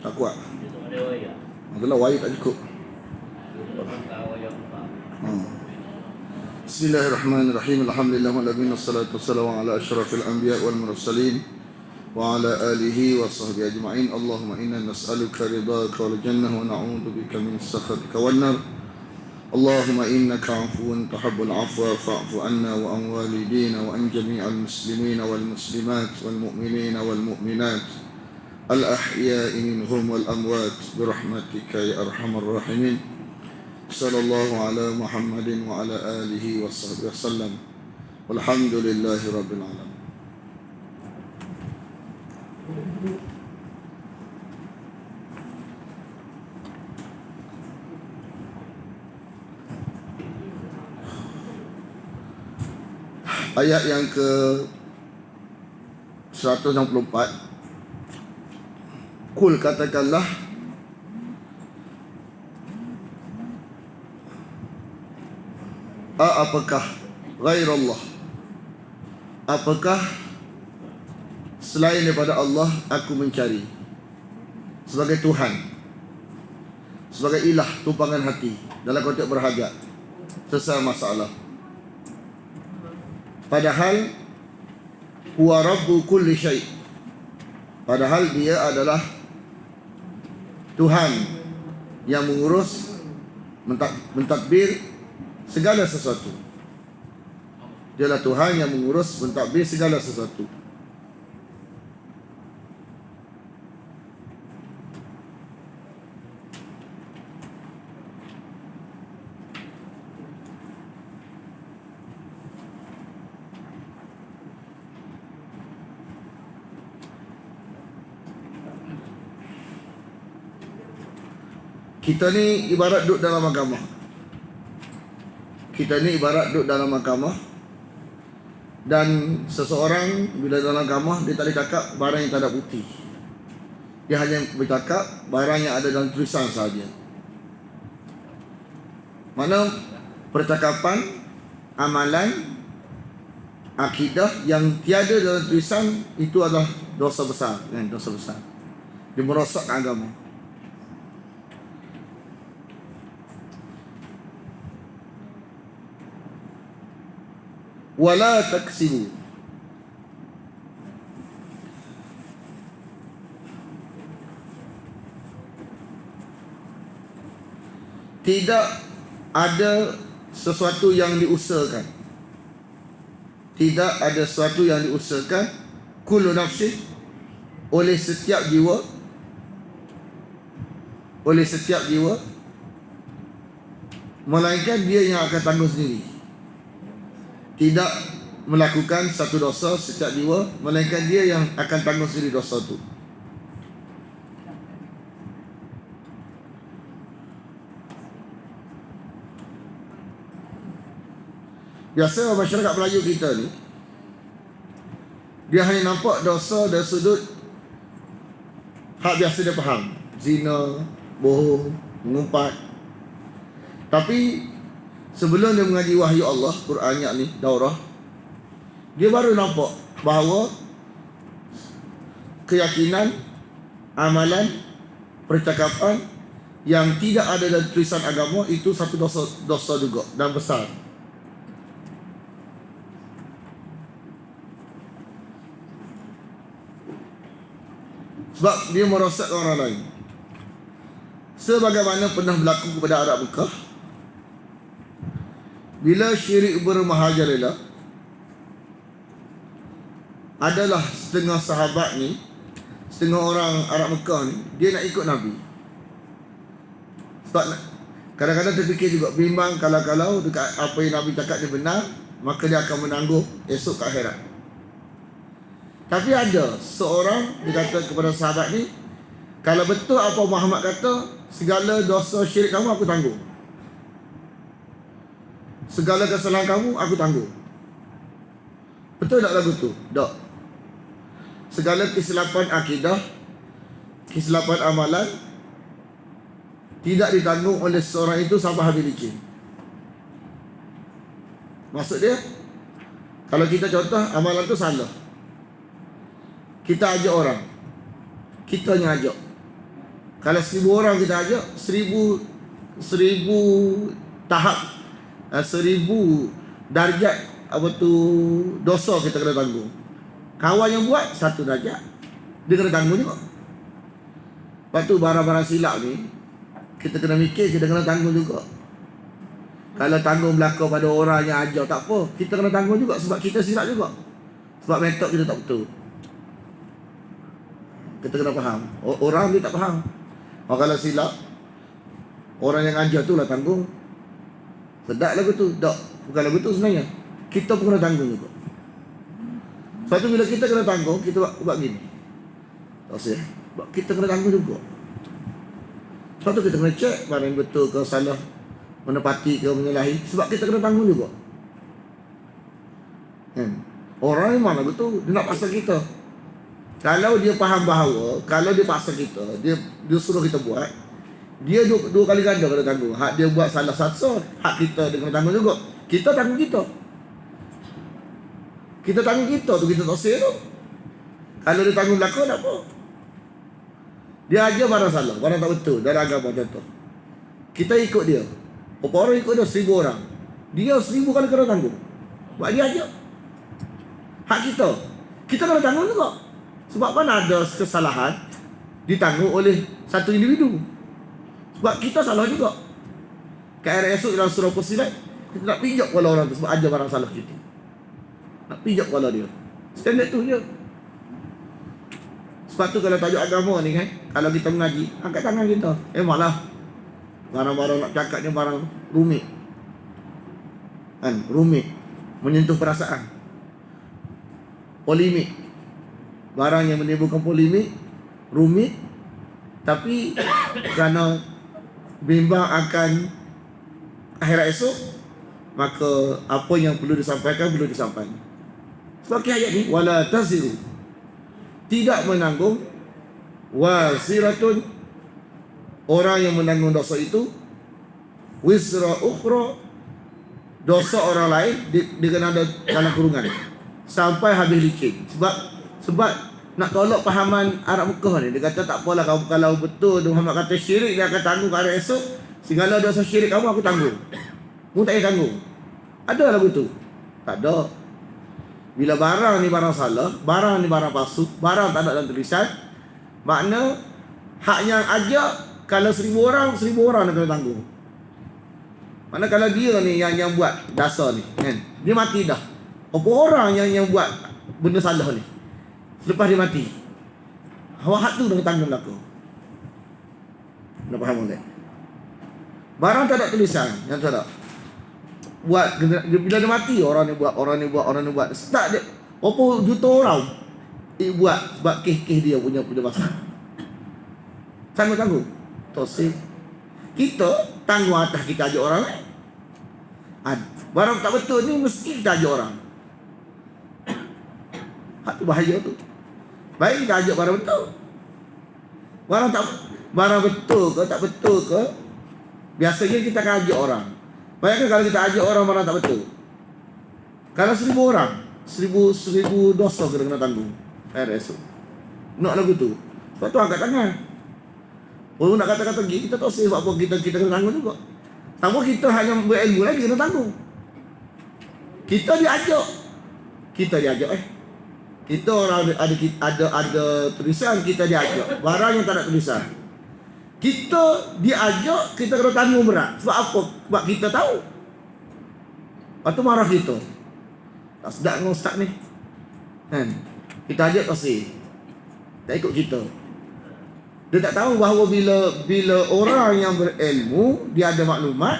Tak kuat. Itulah wayar tak cukup. Bismillahirrahmanirrahim. Alhamdulillah wassalatu wassalamu ala asyrafil anbiya wal mursalin wa ala alihi wa sahbihi ajma'in. Allahumma inna nas'aluka ridhaka wal jannah wa na'udzu bika min sakhatika wan nar. Allahumma innaka 'afuwun tuhibbul 'afwa fa'fu 'anna wa an walidina wa an jami'al muslimina wal muslimat wal mu'minina wal mu'minat al ahya'i minhum wal amwat bi rahmatika ya arhamar rahimin. Sallallahu ala Muhammadin wa ala alihi wa sahbihi wasallam. Walhamdulillahi rabbil alamin. Ayat yang ke 164. Kul, katakanlah, apakah ghairallah, apakah selain daripada Allah aku mencari sebagai Tuhan, sebagai ilah tumpangan hati dalam konteks berhajat, selesai masalah. Padahal huwa rabbu kulli syai', padahal dia adalah Tuhan yang mengurus, mentadbir segala sesuatu. Dia adalah Tuhan yang mengurus, mentadbir segala sesuatu. Kita ni ibarat duduk dalam mahkamah. Kita ni ibarat duduk dalam mahkamah. Dan seseorang bila dalam mahkamah, dia tak boleh cakap barang yang tak ada bukti. Dia hanya bercakap barang yang ada dalam tulisan sahaja. Mana percakapan, amalan, akidah yang tiada dalam tulisan, itu adalah dosa besar, kan? Dosa besar. Dia merosakkan agama. Wala taksibu, tidak ada sesuatu yang diusahakan. Tidak ada sesuatu yang diusahakan kullu nafsin, oleh setiap jiwa, oleh setiap jiwa, melainkan dia yang akan tanggung sendiri. Tidak melakukan satu dosa setiap jiwa, melainkan dia yang akan tanggung sendiri dosa itu. Biasa masyarakat Melayu kita ni, dia hanya nampak dosa dari sudut hak biasa dia faham, zina, bohong, mengumpat. Tapi sebelum dia mengaji wahyu Allah, Qurannya ni, daurah, dia baru nampak bahawa keyakinan, amalan, percakapan yang tidak ada dalam tulisan agama itu satu dosa juga dan besar. Sebab dia merosakkan orang lain. Sebagaimana pernah berlaku kepada Arab Mekah, bila syirik bermerajalela, adalah setengah sahabat ni, setengah orang Arab Mekah ni, dia nak ikut Nabi. Sebab kadang-kadang terfikir juga, bimbang kalau dekat apa yang Nabi cakap dia benar, maka dia akan menanggung esok ke akhirat. Tapi ada seorang, dia kata kepada sahabat ni, kalau betul apa Muhammad kata, segala dosa syirik kamu aku tanggung, segala kesalahan kamu aku tanggung. Betul tak lagu tu? Tak. Segala kesilapan akidah, kesilapan amalan tidak ditanggung oleh seorang itu sampai habis licin. Maksud dia, kalau kita contoh amalan tu salah, kita ajak orang, kita yang ajak, Kalau 1000 orang kita ajak, 1000 tahap, 1000 darjat dosa kita kena tanggung. Kawan yang buat 1 darjat, dia kena tanggung juga. Lepas tu barang-barang silap ni kita kena mikir, kita kena tanggung juga. Kalau tanggung belaka pada orang yang ajar tak apa, kita kena tanggung juga sebab kita silap juga. Sebab metod kita tak betul. Kita kena faham. Orang dia tak faham. Kalau silap, orang yang ajar tu lah tanggung. Sedap lagu tu. Tak, bukan lagu tu sebenarnya. Kita pun kena tanggung juga. Sebab tu bila kita kena tanggung, kita buat gini. Tak usah. Kita kena tanggung juga. Sebab tu kita kena cek mana yang betul ke salah, menepati ke menyalahi. Sebab kita kena tanggung juga. Orang yang mana betul, dia nak paksa kita. Kalau dia faham bahawa, kalau dia paksa kita, dia suruh kita buat, dia dua kali ganda kena tanggung. Hak dia buat salah satu, hak kita dia kena tanggung juga. Kita tanggung kita. Kita tanggung kita tu, kita tak sel tu. Kalau dia tanggung belakang, tak apa. Dia ajar barang salah, barang tak betul dalam agama contoh. Kita ikut dia. Berapa orang ikut dia? 1000 orang. Dia 1000 kali kena tanggung. Sebab dia ajar. Hak kita. Kita kena tanggung juga. Sebab mana ada kesalahan ditanggung oleh satu individu. Sebab kita salah juga. Kat era esok dalam surah Fussilat, kita nak pijak kepala orang tu sebab ajar barang salah kita. Nak pijak kepala dia. Standard tu je. Sebab tu kalau tajuk agama ni kan, kalau kita mengaji, angkat tangan kita. Malah barang-barang nak cakap ni barang rumit. Kan, rumit. Menyentuh perasaan. Polemik. Barang yang menimbulkan polemik, rumit, tapi kerana bimbang akan akhirat esok, maka apa yang perlu disampaikan perlu disampaikan. Sebab ayat ni, wala taziru, tidak menanggung, wasiratun, orang yang menanggung dosa itu, wisra ukhra, dosa orang lain dia kena ada dalam kurungan sampai habis licin. Sebab nak tolak pahaman Arab Mekah ni, dia kata tak apalah kalau betul Muhammad kata syirik, dia akan tanggung ke hari esok. Segala dosa syirik kamu aku tanggung. Mu tak payah tanggung. Ada lagu tu? Tak ada. Bila barang ni barang salah, barang ni barang palsu, barang tak ada dalam tulisan, makna hak yang ajak kalau 1000 orang dia kena tanggung. Makna kalau dia ni yang buat dasar ni kan, dia mati dah. Apa orang yang buat benda salah ni, selepas dia mati, hak tu dengan tanggung belakang. Nak faham tak? Barang tak ada tulisan, yang tak ada. Buat bila dia mati, orang ni buat. Start dia berapa juta orang buat sebab kes dia punya pasal. Tanggung. Tosih. Kita tanggung atas kita ajak orang lain. Barang tak betul ni mesti kita ajak orang. Hak tu bahaya tu. Baik kita ajak barang betul. Barang betul ke tak betul ke, biasanya kita akan ajak orang. Bayangkan kalau kita ajak orang barang tak betul. Kalau 1000 orang, 1000 dosa kena tanggung. RS tu. Nak lagu tu. Sebab tu angkat tangan. Kalau nak kata-kata kita tak usah sebab apa kita kena tanggung juga. Tambah kita hanya berilmu lagi kena tanggung. Kita diajak. Kita orang ada tulisan, kita diajak. Barang yang tak ada tulisan, kita diajak, kita kena tanggung berat. Sebab apa? Sebab kita tahu. Lepas tu marah kita. Tak sedap dengan ustaz ni kan? Kita ajak tak sih, tak ikut kita. Dia tak tahu bahawa bila orang yang berilmu, dia ada maklumat,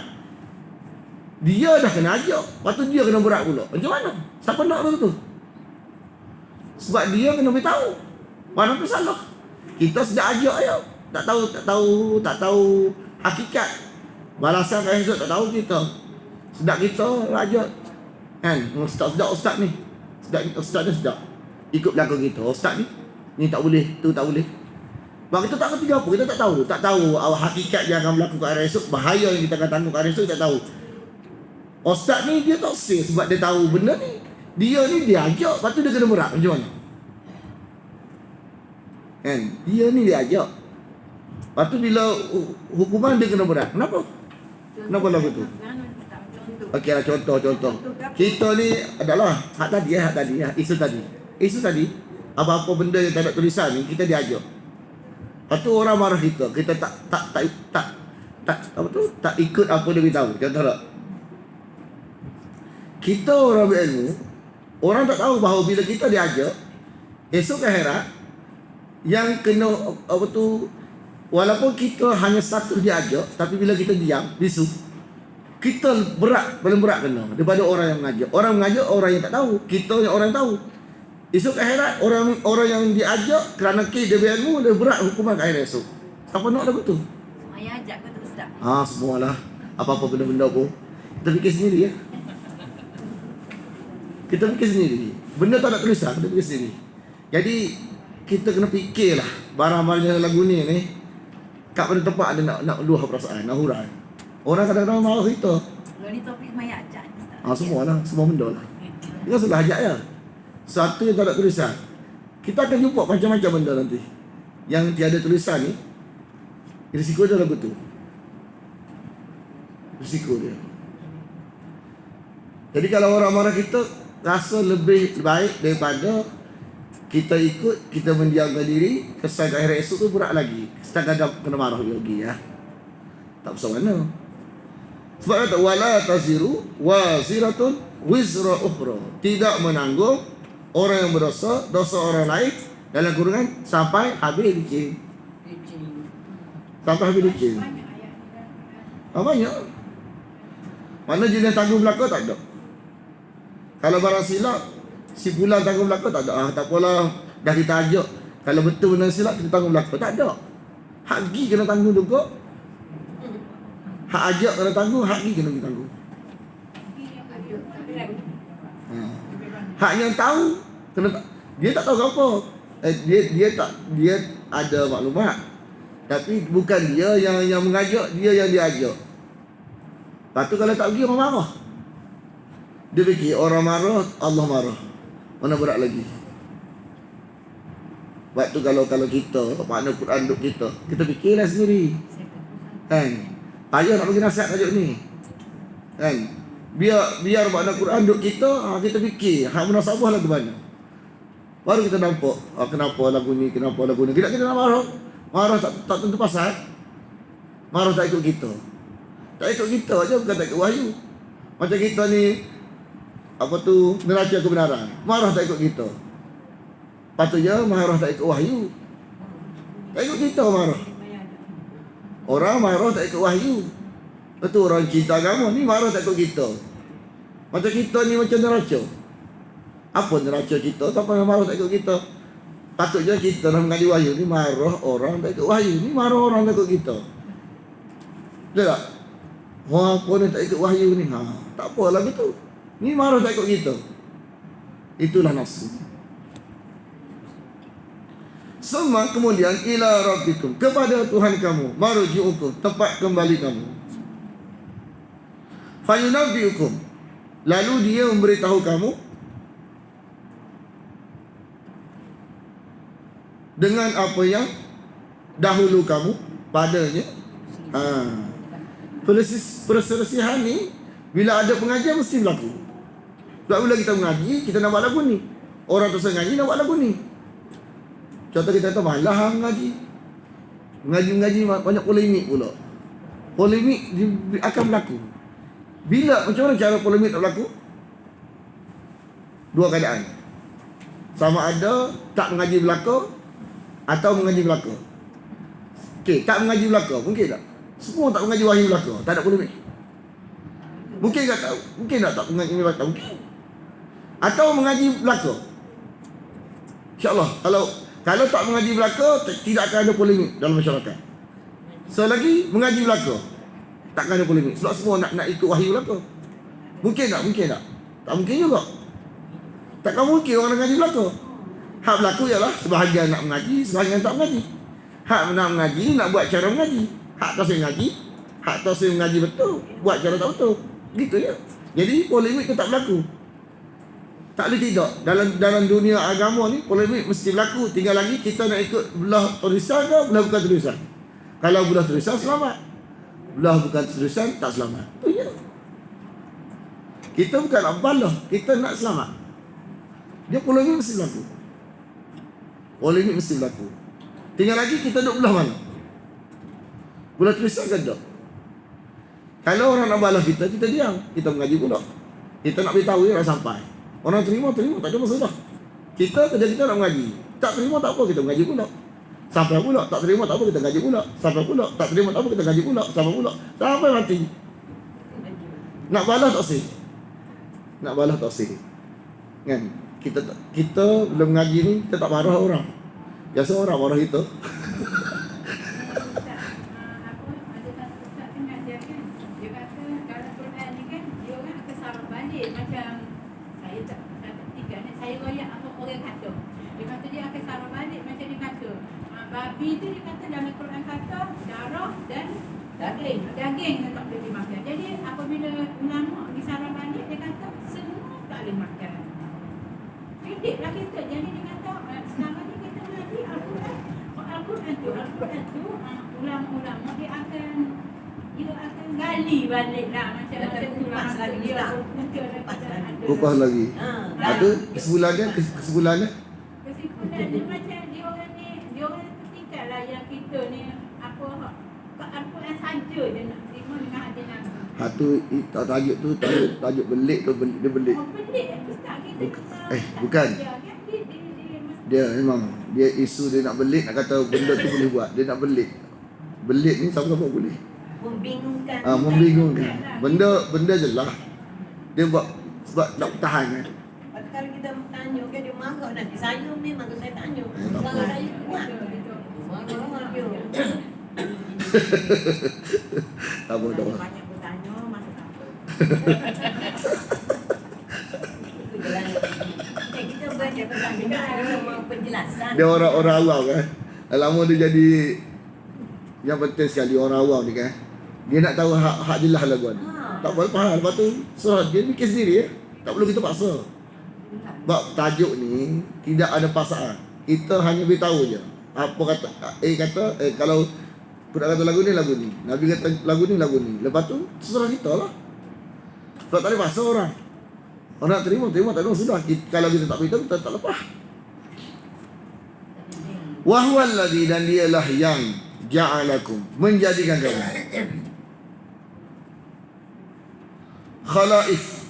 dia dah kena ajak. Lepas tu dia kena berat pula. Macam mana? Siapa nak tu? Sebab dia kena beritahu mana tu salah. Kita sedang ajak je, tak tahu hakikat. Balasan kat esok tak tahu kita. Sedap kita ajak kan, ustaz ni. Ustaz ni sedap. Ikut belakang kita. Ustaz ni tak boleh, tu tak boleh. Sebab kita tak kerti apa, kita tak tahu hakikat yang akan berlaku kat hari esok, bahaya yang kita akan tanggung kat hari esok, kita tak tahu. Ustaz ni dia tak say sebab dia tahu benda ni. Dia ni dia ajak, lepas tu dia kena berat. Macam mana? Kan? Dia ni dia ajak. Lepas tu bila hukuman dia kena berat. Kenapa? Kenapa lagu tu? Okey lah, contoh. Kita ni adalah hak tadi, isu tadi. Apa-apa benda yang tak ada tulisan ni kita diajar. Lepas tu orang marah kita tak ikut apa dia beritahu. Contoh tak? Kita orang berilmu, orang tak tahu bahawa bila kita diajar, esok akhirat yang kena walaupun kita hanya satu diajar, tapi bila kita diam, bisu, kita paling berat kena daripada orang yang mengajar. Orang mengajar orang yang tak tahu, kita yang orang tahu. Esok akhirat orang yang diajar kerana dia berilmu, dia berat hukuman ke akhirat esok. Apa nak lagu tu? Semua ajak ke tu Ustaz? Semualah. Apa-apa benda-benda pun kita fikir sendiri ya. Kita fikir sendiri. Benda tak ada tulisan, kita fikir sendiri. Jadi kita kena fikirlah barang-barang lagu ni kat pada tempat ada nak luah perasaan, nak hurai. Orang kadang-kadang marah kita. Kalau ni topik semaya ajak ni Ustaz. Semualah, semua benda lah. Dia sudah ajak ya. Satu yang tak ada tulisan. Kita akan jumpa macam-macam benda nanti. Yang tiada tulisan ni, risiko dia lagu tu. Risiko dia. Jadi kalau orang marah kita, rasa lebih baik daripada kita ikut, kita mendiamkan diri, kesan ke akhirat esok tu berat lagi. Setakat kena marah lagi ya. Tak besar mana. Sebab kata wala taziru waziratun wizra ukhra. Tidak menanggung orang yang berdosa dosa orang lain dalam kurungan sampai habis licin. Sampai habis licin. Banyak. Mana jenis tanggung belaka tak ada. Kalau barang silap, si fulan tanggung belaka tak ada. Tak apalah, dah kita ajak. Kalau betul benda silap, kita tanggung belaka. Tak ada. Hak gi kena tanggung juga. Hak ajak kena tanggung, hak gi kena tanggung. Hak yang tahu kena dia tak tahu apa. Dia ada maklumat. Tapi bukan dia yang mengajak, dia yang diajak. Lepas tu kalau tak pergi orang marah. Dia fikir orang marah, Allah marah. Mana berat lagi. Sebab tu kalau kita makna Quran duk kita fikirlah sendiri. Kan? Payah nak bagi nasihat tajuk ni. Kan? Biar makna Quran duk kita fikir hak munasabah lagu mana. Baru kita nampak kenapa lagu ni. Tidak kita nak marah. Marah tak tentu pasal. Marah tak ikut kita. Tak ikut kita aja, bukan tak ikut wahyu. Macam kita ni neraca kebenaran. Marah tak ikut kita. Patutnya marah tak ikut wahyu. Tak ikut kita marah. Orang marah tak ikut wahyu. Betul, orang cinta agama ni marah tak ikut kita. Macam kita ni macam neraca. Apa neraca kita? Siapa yang marah tak ikut kita? Patutnya kita nak mengaji wahyu ni marah orang tak ikut wahyu. Ni marah orang tak ikut kita. Betul tak? Apa ni tak ikut wahyu ni? Tak apalah betul. Ni marah tak ikut kita. Itulah nafsu. Semua kemudian ila rabbikum, kepada Tuhan kamu, marji'ukum, tempat kembali kamu. Fayunabbi'ukum, lalu dia memberitahu kamu dengan apa yang dahulu kamu padanya. Perselisihan ni bila ada pengajian mesti berlaku. Sebab bila kita mengaji, kita nak buat lagu ni. Orang tu sengaja nak buat lagu ni. Contoh kita kata malah mengaji. Mengaji banyak polemik pula. Polemik akan berlaku. Bila macam mana cara polemik tak berlaku? Dua keadaan. Sama ada tak mengaji belaka atau mengaji belaka. Okey, tak mengaji belaka, mungkin tak? Semua tak mengaji wahyu belaka, tak ada polemik. Mungkin tak tahu, mungkin tak mengaji belaka, mungkin. Atau mengaji belaka. InsyaAllah, kalau tak mengaji belaka, tidak akan ada polemik dalam masyarakat. Selagi mengaji belaka, tak akan ada polemik. Sebab semua nak ikut wahyu belaka. Mungkin tak? Mungkin tak? Tak mungkin juga. Takkan mungkin orang nak mengaji belaka. Hak berlaku ialah sebahagian nak mengaji, sebahagian tak mengaji. Hak nak mengaji, nak buat cara mengaji. Hak tak saya mengaji, hak tak saya mengaji betul, buat cara tak betul. Gitu ya. Jadi polemik tetap berlaku. Tak boleh tidak. Dalam dunia agama ni polemik mesti berlaku. Tinggal lagi kita nak ikut belah tulisan ke belah bukan tulisan. Kalau belah terusan selamat. Belah bukan terusan tak selamat. Oh ya. Kita bukan nak balah, kita nak selamat. Dia polemik mesti berlaku. Polemik mesti berlaku. Tinggal lagi kita duduk belah mana. Belah terusan ke tak? Kalau orang nak balas kita diam. Kita mengaji pula. Kita nak beritahu dia nak sampai. Orang terima, tak ada masalah. Kita kerja kita nak mengaji. Tak terima tak apa, kita mengaji pula. Sampai pula, tak terima tak apa, kita mengaji pula. Sampai pula, tak terima tak apa, kita mengaji pula. Sampai pula, sampai mati. Nak balas tak sih? Nak balas tak sih? Kan? Kita belum mengaji ni, kita tak marah orang. Biasa orang marah kita. Saya royak apa orang kata. Dia kata dia akan sarah balik macam dia kata. Babi tu dia kata dalam Quran kata darah dan daging yang tak boleh dimakan. Jadi apabila ulama disarah balik dia kata semua tak boleh makan. Pendeklah kita. Jadi dia kata sekarang ni kita mengaji Al-Quran tu ulama-ulama dia akan gali balik lah macam tu lah. Kupas lagi. Ada kesimpulannya? Kesimpulan dia macam dia orang tertinggal lah yang kita ni apa Al-Quran saja je nak terima dengan hadis Nabi. Tu tajuk tu tajuk belik tu dia belik. Belik ustaz kita. Bukan. Dia memang dia isu dia nak belik, nak kata benda tu boleh buat. Dia nak belik. Belik ni siapa-siapa boleh. Membingungkan. Membingungkan. Benda je lah. Dia buat sebab nak tahan kan. Kalau kita tanya kan dia marah nanti. Saya memang saya tanya. Kalau saya kuat. Marah dia. Tak apa. Banyak bertanya masa tak apa. Kita banyak bertanya ada penjelasan. Dia orang awam kan. Lama dia jadi yang penting sekali orang awam ni kan. Dia nak tahu hak jelas lagu ni. Tak boleh faham. Lepas tu dia fikir sendiri ya. Tak perlu kita paksa. Sebab tajuk ni tidak ada paksaan. Kita hanya beritahu je. Apa kata kalau Quran kata lagu ni, Nabi kata lagu ni. Lepas tu terserah kita lah. Sebab tak ada paksa orang. Orang nak terima, tak ada sudah. Kalau kita tak beritahu, kita tak lepas. Wahwallazi, dan dialah yang ja'alakum, menjadikan kamu khalaif.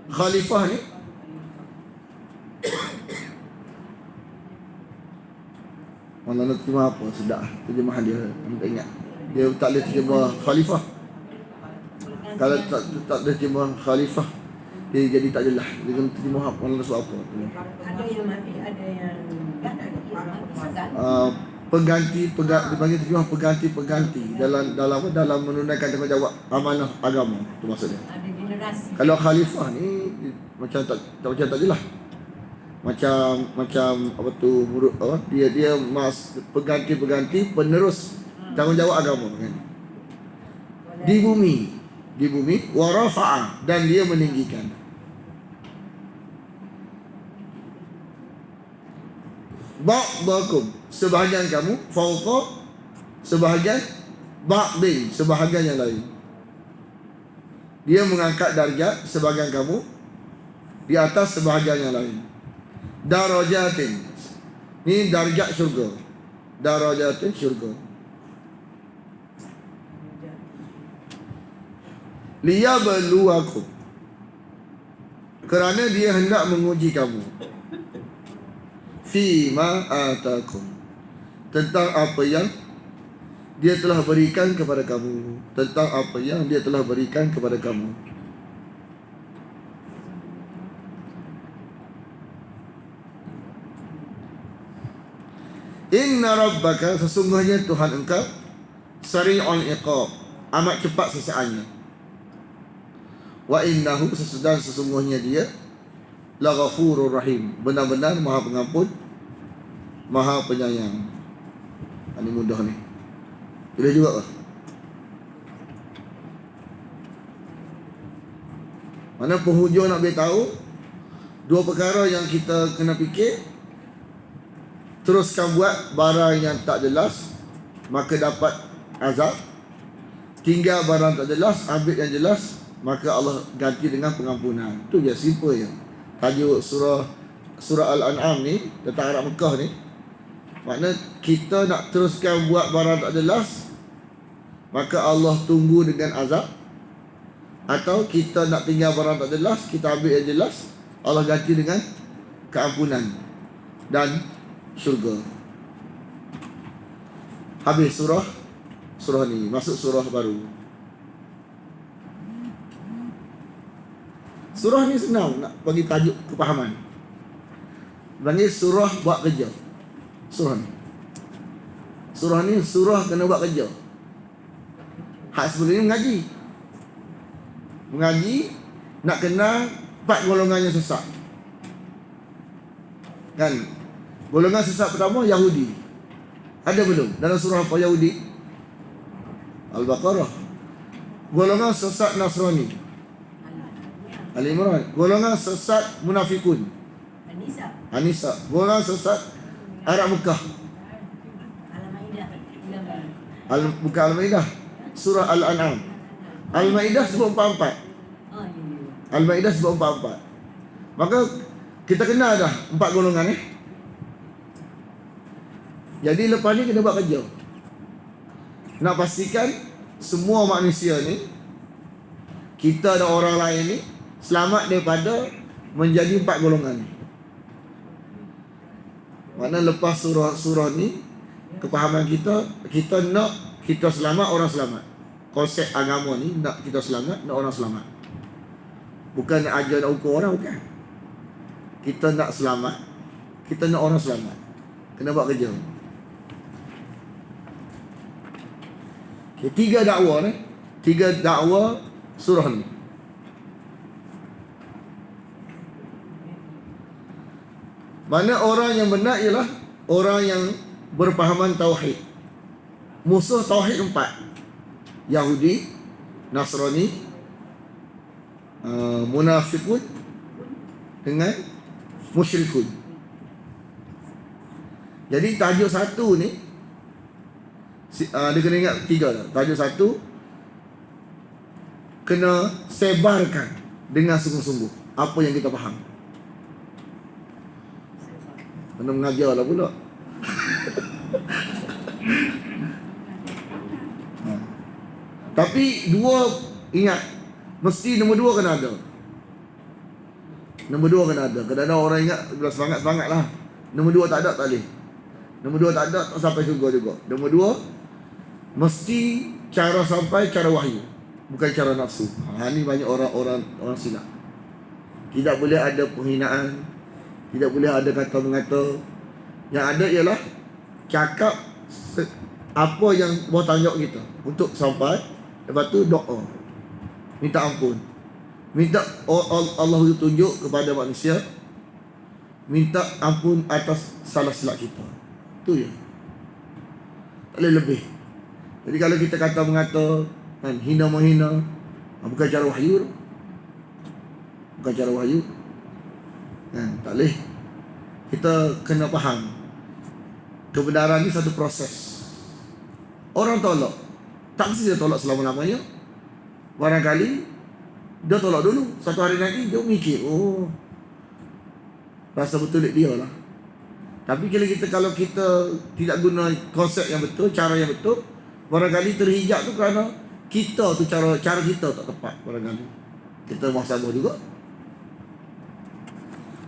Khalifah ni mana nak terjemah apa? Sedap terjemahan dia. Anda ingat dia tak boleh terjemah khalifah. Kalau tak ada terjemah khalifah, dia jadi tak jelas. Dia kena terjemah apa, mana nak apa. Ada yang mati, ada yang pengganti dipanggil terjemah pengganti dalam menunaikan tanggungjawab amanah agama, tu maksudnya. ada generasi. Kalau khalifah ni macam tak jelas. Macam apa tu dia pengganti penerus tanggungjawab agama kan. Di bumi wa rafa'a, dan dia meninggikan. Ba'dakum, sebahagian kamu, fauqa, sebahagian, ba'din, sebahagian yang lain. Dia mengangkat darjat sebahagian kamu di atas sebahagian yang lain. Darajatin, ni darjat syurga. Darajatin syurga. Liyabluwakum, kerana dia hendak menguji kamu. Fima atakum, tentang apa yang dia telah berikan kepada kamu. Tentang apa yang dia telah berikan kepada kamu. Inna rabbaka, sesungguhnya Tuhan engkau, sari'ul iqab, amat cepat sisaannya. Wa innahu, sesungguhnya dia, la ghafurur rahim, benar-benar maha pengampun, maha penyayang. Ini mudah ni. Boleh juga ke? Mana penghujung nak beritahu dua perkara yang kita kena fikir. Teruskan buat barang yang tak jelas, maka dapat azab. Tinggal barang tak jelas, ambil yang jelas, maka Allah ganti dengan pengampunan. Itu je, simple je. Tajuk surah Al-An'am ni tentang Arab Mekah ni, makna kita nak teruskan buat barang tak jelas, maka Allah tunggu dengan azab. Atau kita nak tinggal barang tak jelas, kita ambil yang jelas, Allah ganti dengan keampunan dan syurga. Habis surah ni, masuk surah baru. Surah ni senang nak bagi tajuk kepahaman. Panggil surah buat kerja. Surah ni surah kena buat kerja. Hak sebelum ni mengaji nak kenal 4 golongan yang sesat. Kan? Golongan sesat pertama Yahudi. Ada belum dalam surah apa Yahudi? Al-Baqarah. Golongan sesat Nasrani, Al-Imran. Golongan sesat munafikun, An-Nisa. Golongan sesat Arab Mekah, bukan Al-Maidah, surah Al-An'am. Al-Maidah sebut 44. Al-Maidah sebut 44. Maka kita kenal dah 4 golongan Jadi lepas ni kita buat kerja nak pastikan semua manusia ni, kita dan orang lain ni, selamat daripada menjadi 4 golongan ni. Makna lepas surah ni, kepahaman kita nak kita selamat, orang selamat. Konsep agama ni nak kita selamat, nak orang selamat. Bukan nak ajar, nak ukur orang, bukan. Kita nak selamat, kita nak orang selamat. Kena buat kerja. Okay, 3 dakwa ni, 3 dakwa surah ni. Mana orang yang benar ialah orang yang berpahaman tauhid. Musuh tauhid 4. Yahudi, Nasrani, munafikun dengan musyrikun. Jadi tajuk 1 ni dia kena ingat 3 lah. Tajuk 1 kena sebarkan dengan sungguh-sungguh apa yang kita faham. Kena mengajar lah pula. Tapi 2, ingat, mesti nombor 2 kena ada. Nombor 2 kena ada. Kadang-kadang orang ingat bila semangat-semangat lah. Nombor 2 tak ada, tak boleh. Nombor 2 tak ada, tak sampai syurga juga. Nombor 2 mesti cara sampai, cara wahyu, bukan cara nafsu. Ni banyak orang silap. Tidak boleh ada penghinaan, tidak boleh ada kata-mengata. Yang ada ialah cakap apa yang bawah tanggungjawab kita untuk sampai. Lepas tu doa, minta ampun, minta Allah tunjuk kepada manusia, minta ampun atas salah silap kita. Itu je, tak boleh lebih. Jadi kalau kita kata mengata, kan, hina menghina, bukan cara wahyu. Bukan cara wahyu, kan, tak boleh. Kita kena faham kebenaran ni satu proses. Orang tolak, tak mesti dia tolak selama-lamanya. Barangkali dia tolak dulu, satu hari nanti dia mikir, oh, rasa betul dia lah. Tapi kalau kita tidak guna konsep yang betul, cara yang betul, barangkali terhijab tu kerana kita tu cara kita tak tepat. Barangkali kita muhasabah juga.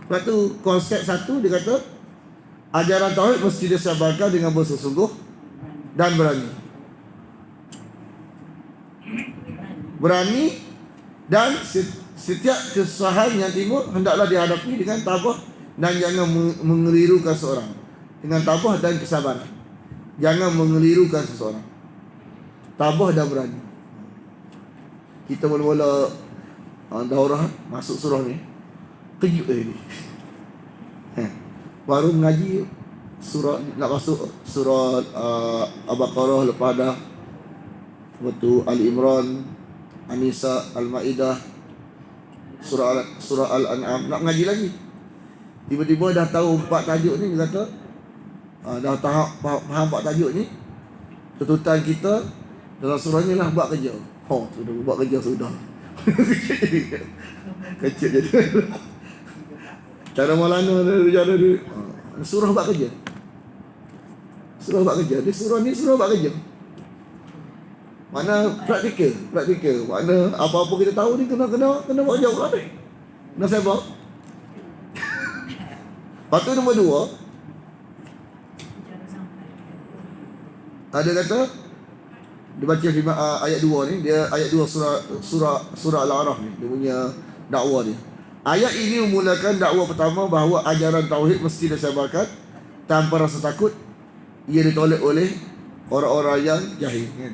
Lepas tu konsep 1 dia kata ajaran tauhid mesti disebarkan dengan bersungguh dan berani dan setiap kesusahan yang timbul hendaklah dihadapi dengan tabah dan jangan mengelirukan seorang. Dengan tabah dan kesabaran, jangan mengelirukan seseorang. Tabah dan berani. Kita mula-mula daurah masuk surah ni, kejut ni. Baru mengaji surah, nak masuk surah Al-Baqarah, lepas dah betul Al-Imran, An-Nisa, Al-Maidah, surah Al-An'am, nak mengaji lagi. Tiba-tiba dah tahu 4 tajuk ni, dia kata dah faham 4 tajuk ni. tuntutan kita dalam surah ni lah buat kerja. Sudah buat kerja sudah. Kecil jadi. Cara Maulana cara dia. Surah buat kerja. Surah buat kerja. Dia surah ni surah buat kerja. Mana praktikal. Mana apa-apa kita tahu ni kena buat kerja pula ni. Kena sebab. Lepas tu nombor 2. Ada kata dia baca ayat 2 ni, dia ayat 2 surah Al-A'raf ni, dia punya dakwah dia. Ayat ini memulakan dakwah pertama bahawa ajaran tauhid mesti disebarkan tanpa rasa takut ia ditolak oleh orang-orang yang jahil, kan?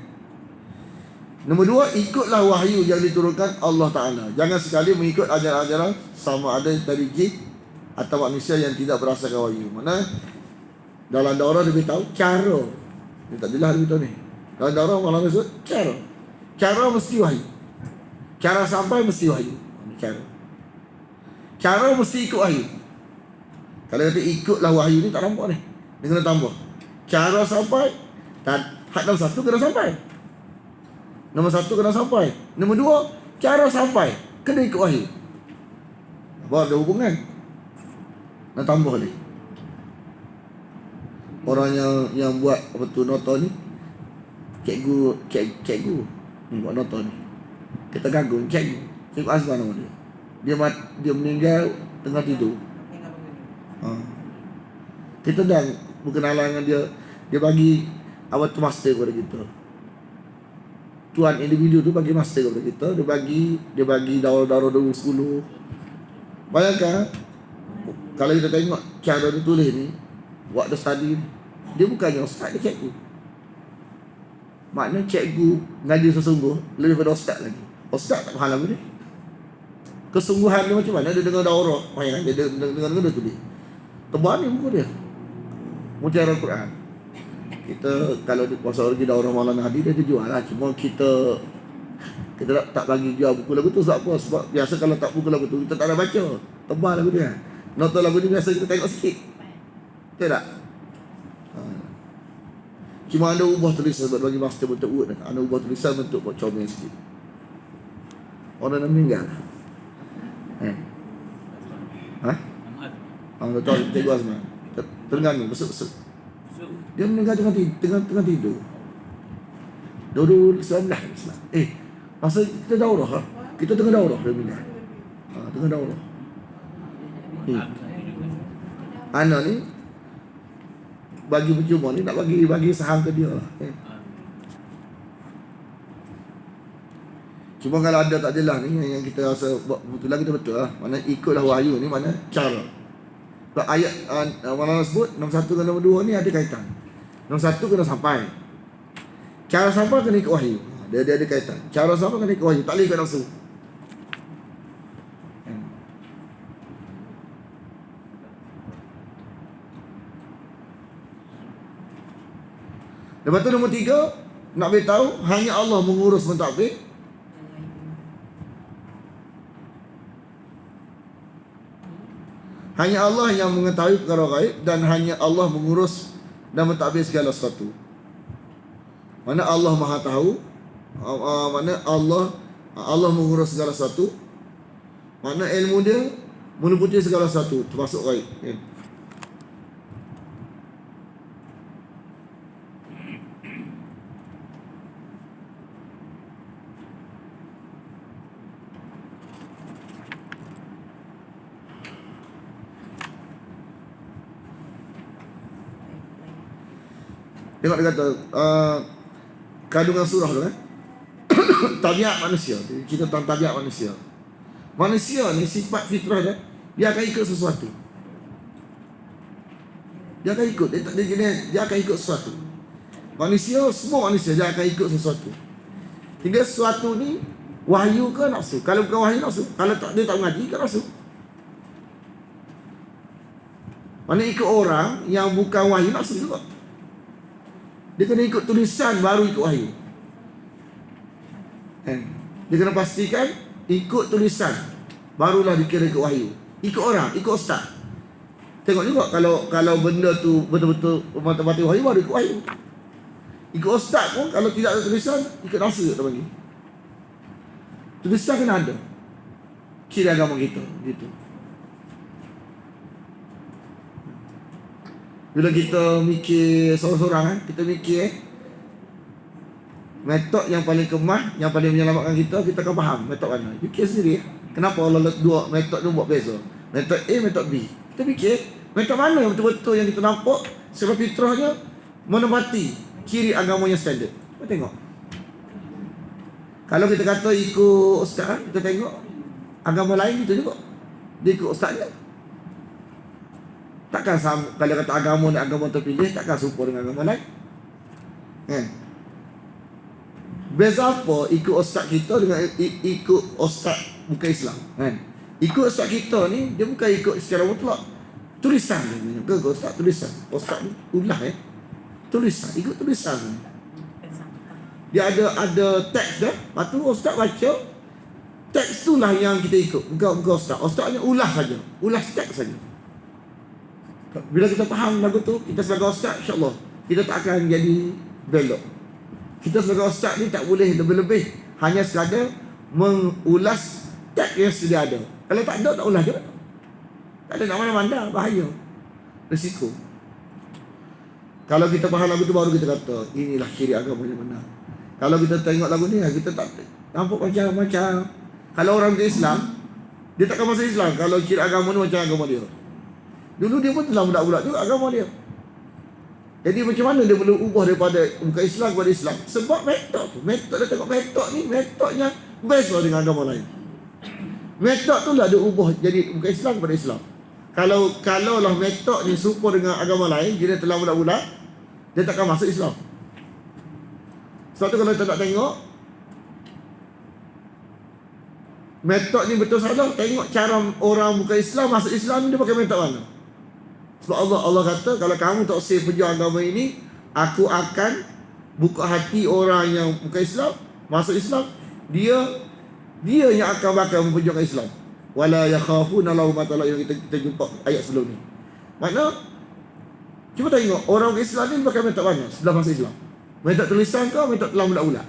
Nombor 2, ikutlah wahyu yang diturunkan Allah Ta'ala. Jangan sekali mengikut ajaran-ajaran sama ada dari jin atau manusia yang tidak berasalkan wahyu. Mana dalam daurah dia beritahu cara. Dia tak jelas dia beritahu ni. Dalam daurah malam maksud cara. Cara mesti wahyu. Cara sampai mesti wahyu. Cara mesti ikut wahyu. Kalau kata ikutlah wahyu ni tak nampak ni. Dia kena tambah. Cara sampai, had nombor 1 kena sampai. Nombor 1 kena sampai. Nombor 2, cara sampai kena ikut wahyu. Apa ada hubungan? Nak tambah ni. Orang yang buat apa tu nota ni, cikgu ni buat nota ni. Kita kagum cikgu Azman nama dia. Dia meninggal tengah tidur. Kita dah berkenalan dengan dia. Dia bagi apa tu master kepada kita. Tuan individu tu bagi master kepada kita. Dia bagi daurah-daurah 2010. Bayangkan kalau kita tengok cara dia tulis ni, buat dia study, dia bukannya ustaz, dia cikgu. Maknanya cikgu ngaji sesungguh lebih pada ustaz lagi. Ustaz tak faham lagu ni. Kesungguhan dia macam mana? Dia dengar daurah, bayangkan dia dengar dia tulis. Tebal ni muka dia. Mujarah Al-Quran. Kita kalau masa pergi daurah Maulana Hadi, dia jual lah. Cuma kita tak bagi jual buku lagu tu sebab apa? Sebab biasa kalau tak buku lagu tu kita tak ada baca. Tebal lagu dia. Nota lagu ni biasa kita tengok sikit. Betul tak? Cuma anda ubah tulisan bagi master bentuk word. Anda ubah tulisan bentuk buat comel sikit. Orang dah meninggal. Anda tahu Cikgu Azman Terengganu besuk-besuk. Dia meninggal tengah tidur 2019. Masa kita daurah, kita tengah daurah dia meninggal. Tengah daurah. Anak ni bagi percuma ni, nak bagi saham ke dia lah. Cuma kalau ada tak jelas ni, yang kita rasa betul lah, kita betul lah. Mana ikutlah wahyu ni, mana cara. Sebab ayat mana sebut nombor 1 dan nombor 2 ni ada kaitan. Nombor 1 kena sampai. Cara sampai kena ikut wahyu. Dia ada kaitan. Cara sampai kena ikut wahyu, tak boleh ikut nafsu. Lepas tu nombor 3, nak beritahu hanya Allah mengurus mentadbir. Hanya Allah yang mengetahui perkara gaib dan hanya Allah mengurus dan mentadbir segala sesuatu. Mana Allah Maha tahu, mana Allah mengurus segala sesuatu. Mana ilmu dia meliputi segala sesuatu termasuk gaib, kan? Tengok dia kata kandungan surah tu kan. Tabiat manusia. Cerita tentang tabiat manusia. Manusia ni sifat fitrah dia akan ikut sesuatu. Dia akan ikut. Dia akan ikut sesuatu. Manusia, semua manusia dia akan ikut sesuatu. Tinggal sesuatu ni wahyu ke nafsu. Kalau bukan wahyu, nafsu. Kalau dia tak mengaji, ke nafsu. Mana ikut orang yang bukan wahyu, nafsu juga. Dia kena ikut tulisan baru ikut wahyu. Dia kena pastikan ikut tulisan barulah dikira ikut wahyu. Ikut orang, ikut ustaz. Tengok juga kalau benda tu betul-betul mata-mata wahyu, baru ikut wahyu. Ikut ustaz pun kalau tidak ada tulisan, ikut rasa tak panggil. Tulisan kena ada. Ciri agama kita gitu. Bila kita mikir seorang-seorang kan, kita mikir metod yang paling kemah, yang paling menyelamatkan kita akan faham metod mana. Fikir sendiri. Kenapa Allah dua metod tu buat beza? Metod A, metod B. Kita fikir metod mana yang betul-betul yang kita nampak secara fitrahnya menempati ciri agama yang standard. Kita tengok. Kalau kita kata ikut ustaz, kita tengok agama lain gitu juga. Dia ikut ustaz dia. Takkan sama, kalau kata agama ni agama terpilih, takkan serupa dengan agama lain. Kan? Beza apa ikut ustaz kita dengan ikut ustaz bukan Islam, kan? Ikut ustaz kita ni dia bukan ikut secara mutlak. Tulisan dia. Ke ustaz tulisan. Ustaz ni ulah tulisan, ikut tulisan. Dia ada teks dah. Lepas tu ustaz baca, teks itulah yang kita ikut. Bukan ustaz. Ustaz ni ulah saja. Ulah teks saja. Bila kita faham lagu tu, kita sebagai ustaz, insya-Allah kita tak akan jadi belok. Kita sebagai ustaz ni tak boleh lebih-lebih hanya sekadar mengulas teks yang sedia ada. Kalau tak ada, tak ulas je. Tak ada nak mana-mana, bahaya. Risiko. Kalau kita faham lagu tu, baru kita kata inilah ciri agama yang benar. Kalau kita tengok lagu ni, kita tak nampak macam kalau orang Islam, dia takkan masuk Islam kalau ciri agama ni macam agama dia. Dulu dia pun telah budak-budak juga agama dia. Jadi macam mana dia boleh ubah daripada bukan Islam kepada Islam? Sebab metod tu. Metod dia tengok metod ni, metodnya best lah dengan agama lain. Metod tu lah dia ubah jadi bukan Islam kepada Islam. Kalau lah metod ni serupa dengan agama lain, dia telah budak-budak, dia takkan masuk Islam. Sebab tu kalau kita nak tengok metod ni betul salah, tengok cara orang bukan Islam masuk Islam ni dia pakai metod mana. Sebab Allah kata kalau kamu tak usah perjuang agama ini, aku akan buka hati orang yang bukan Islam masuk Islam. Dia yang akan bakal memperjuangkan Islam. Wala yakhafuna laumata laim, yang kita jumpa ayat sebelum ni. Makna cuba tengok orang bukan Islam ni pakai metod mana setelah masuk Islam. Metod tulisan ke metod telah ulat-ulat.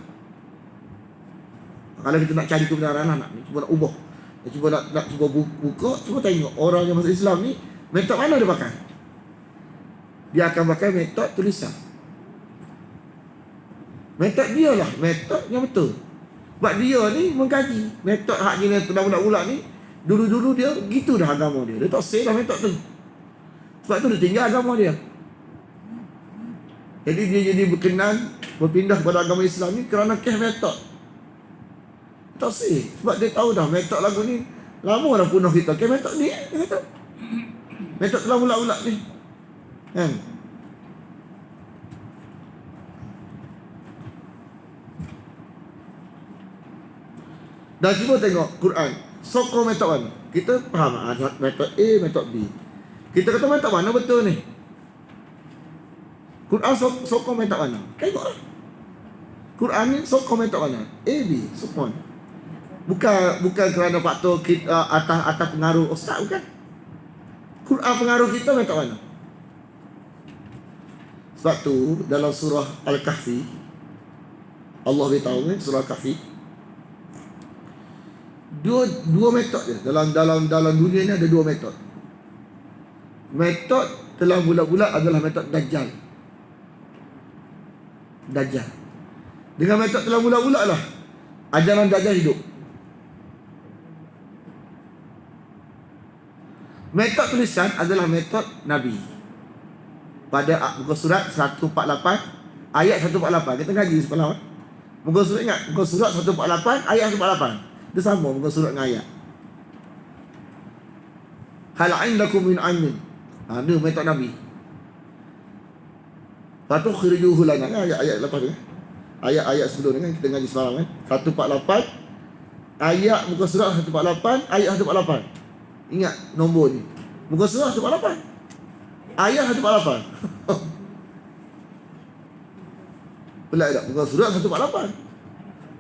Kalau kita nak cari kebenaran nak ni, cuba nak ubah, cuba nak cuba buka, cuba tengok orang yang masuk Islam ni metod mana dia pakai. Dia akan pakai metod tulisan. Metod dia lah metod yang betul. Sebab dia ni mengkaji metod hak jenis telah ulat-ulat ni. Dulu-dulu dia gitu dah agama dia. Dia tak say dah metod tu. Sebab tu dia tinggal agama dia. Jadi dia jadi berpindah kepada agama Islam ni kerana metod. Tak sih. Sebab dia tahu dah metod lagu ni lama dah punah kita. Metod ni dia kata. Metod telah ulat-ulat ni. Kan? Dan cuba tengok Quran. Sokong metod mana? Kita faham metod A, metod B. Kita kata metod mana betul ni? Quran sokong metod mana? Tengoklah. Quran ni sokong metod mana? A, B, sokong. Bukan kerana faktor kita atas pengaruh ustaz, bukan. Quran pengaruh kita metod mana? Sebab tu dalam surah Al-Kahfi Allah beritahu ni surah Al-Kahfi dua metod je. Dalam dunia ni ada dua metod. Metod telah bulat-bulat adalah metod Dajjal. Dengan metod telah bulat-bulat lah ajaran Dajjal hidup. Metod tulisan adalah metod Nabi. Pada muka surat 148 ayat 148. Kita ngaji semalam. Muka surat ingat? Muka surat 148 ayat 148. Dia sama muka surat dengan ayat. Hal indakum min ilmin. Ni metod Nabi. Patu khirijuhu lana. Ayat lepas tu. Ayat sebelum ni kan kita ngaji semalam kan. 148 ayat muka surat 148 ayat 148. Ingat nombor ni. Muka surat 148 ayat 148. Pelik tak? Muka surat 148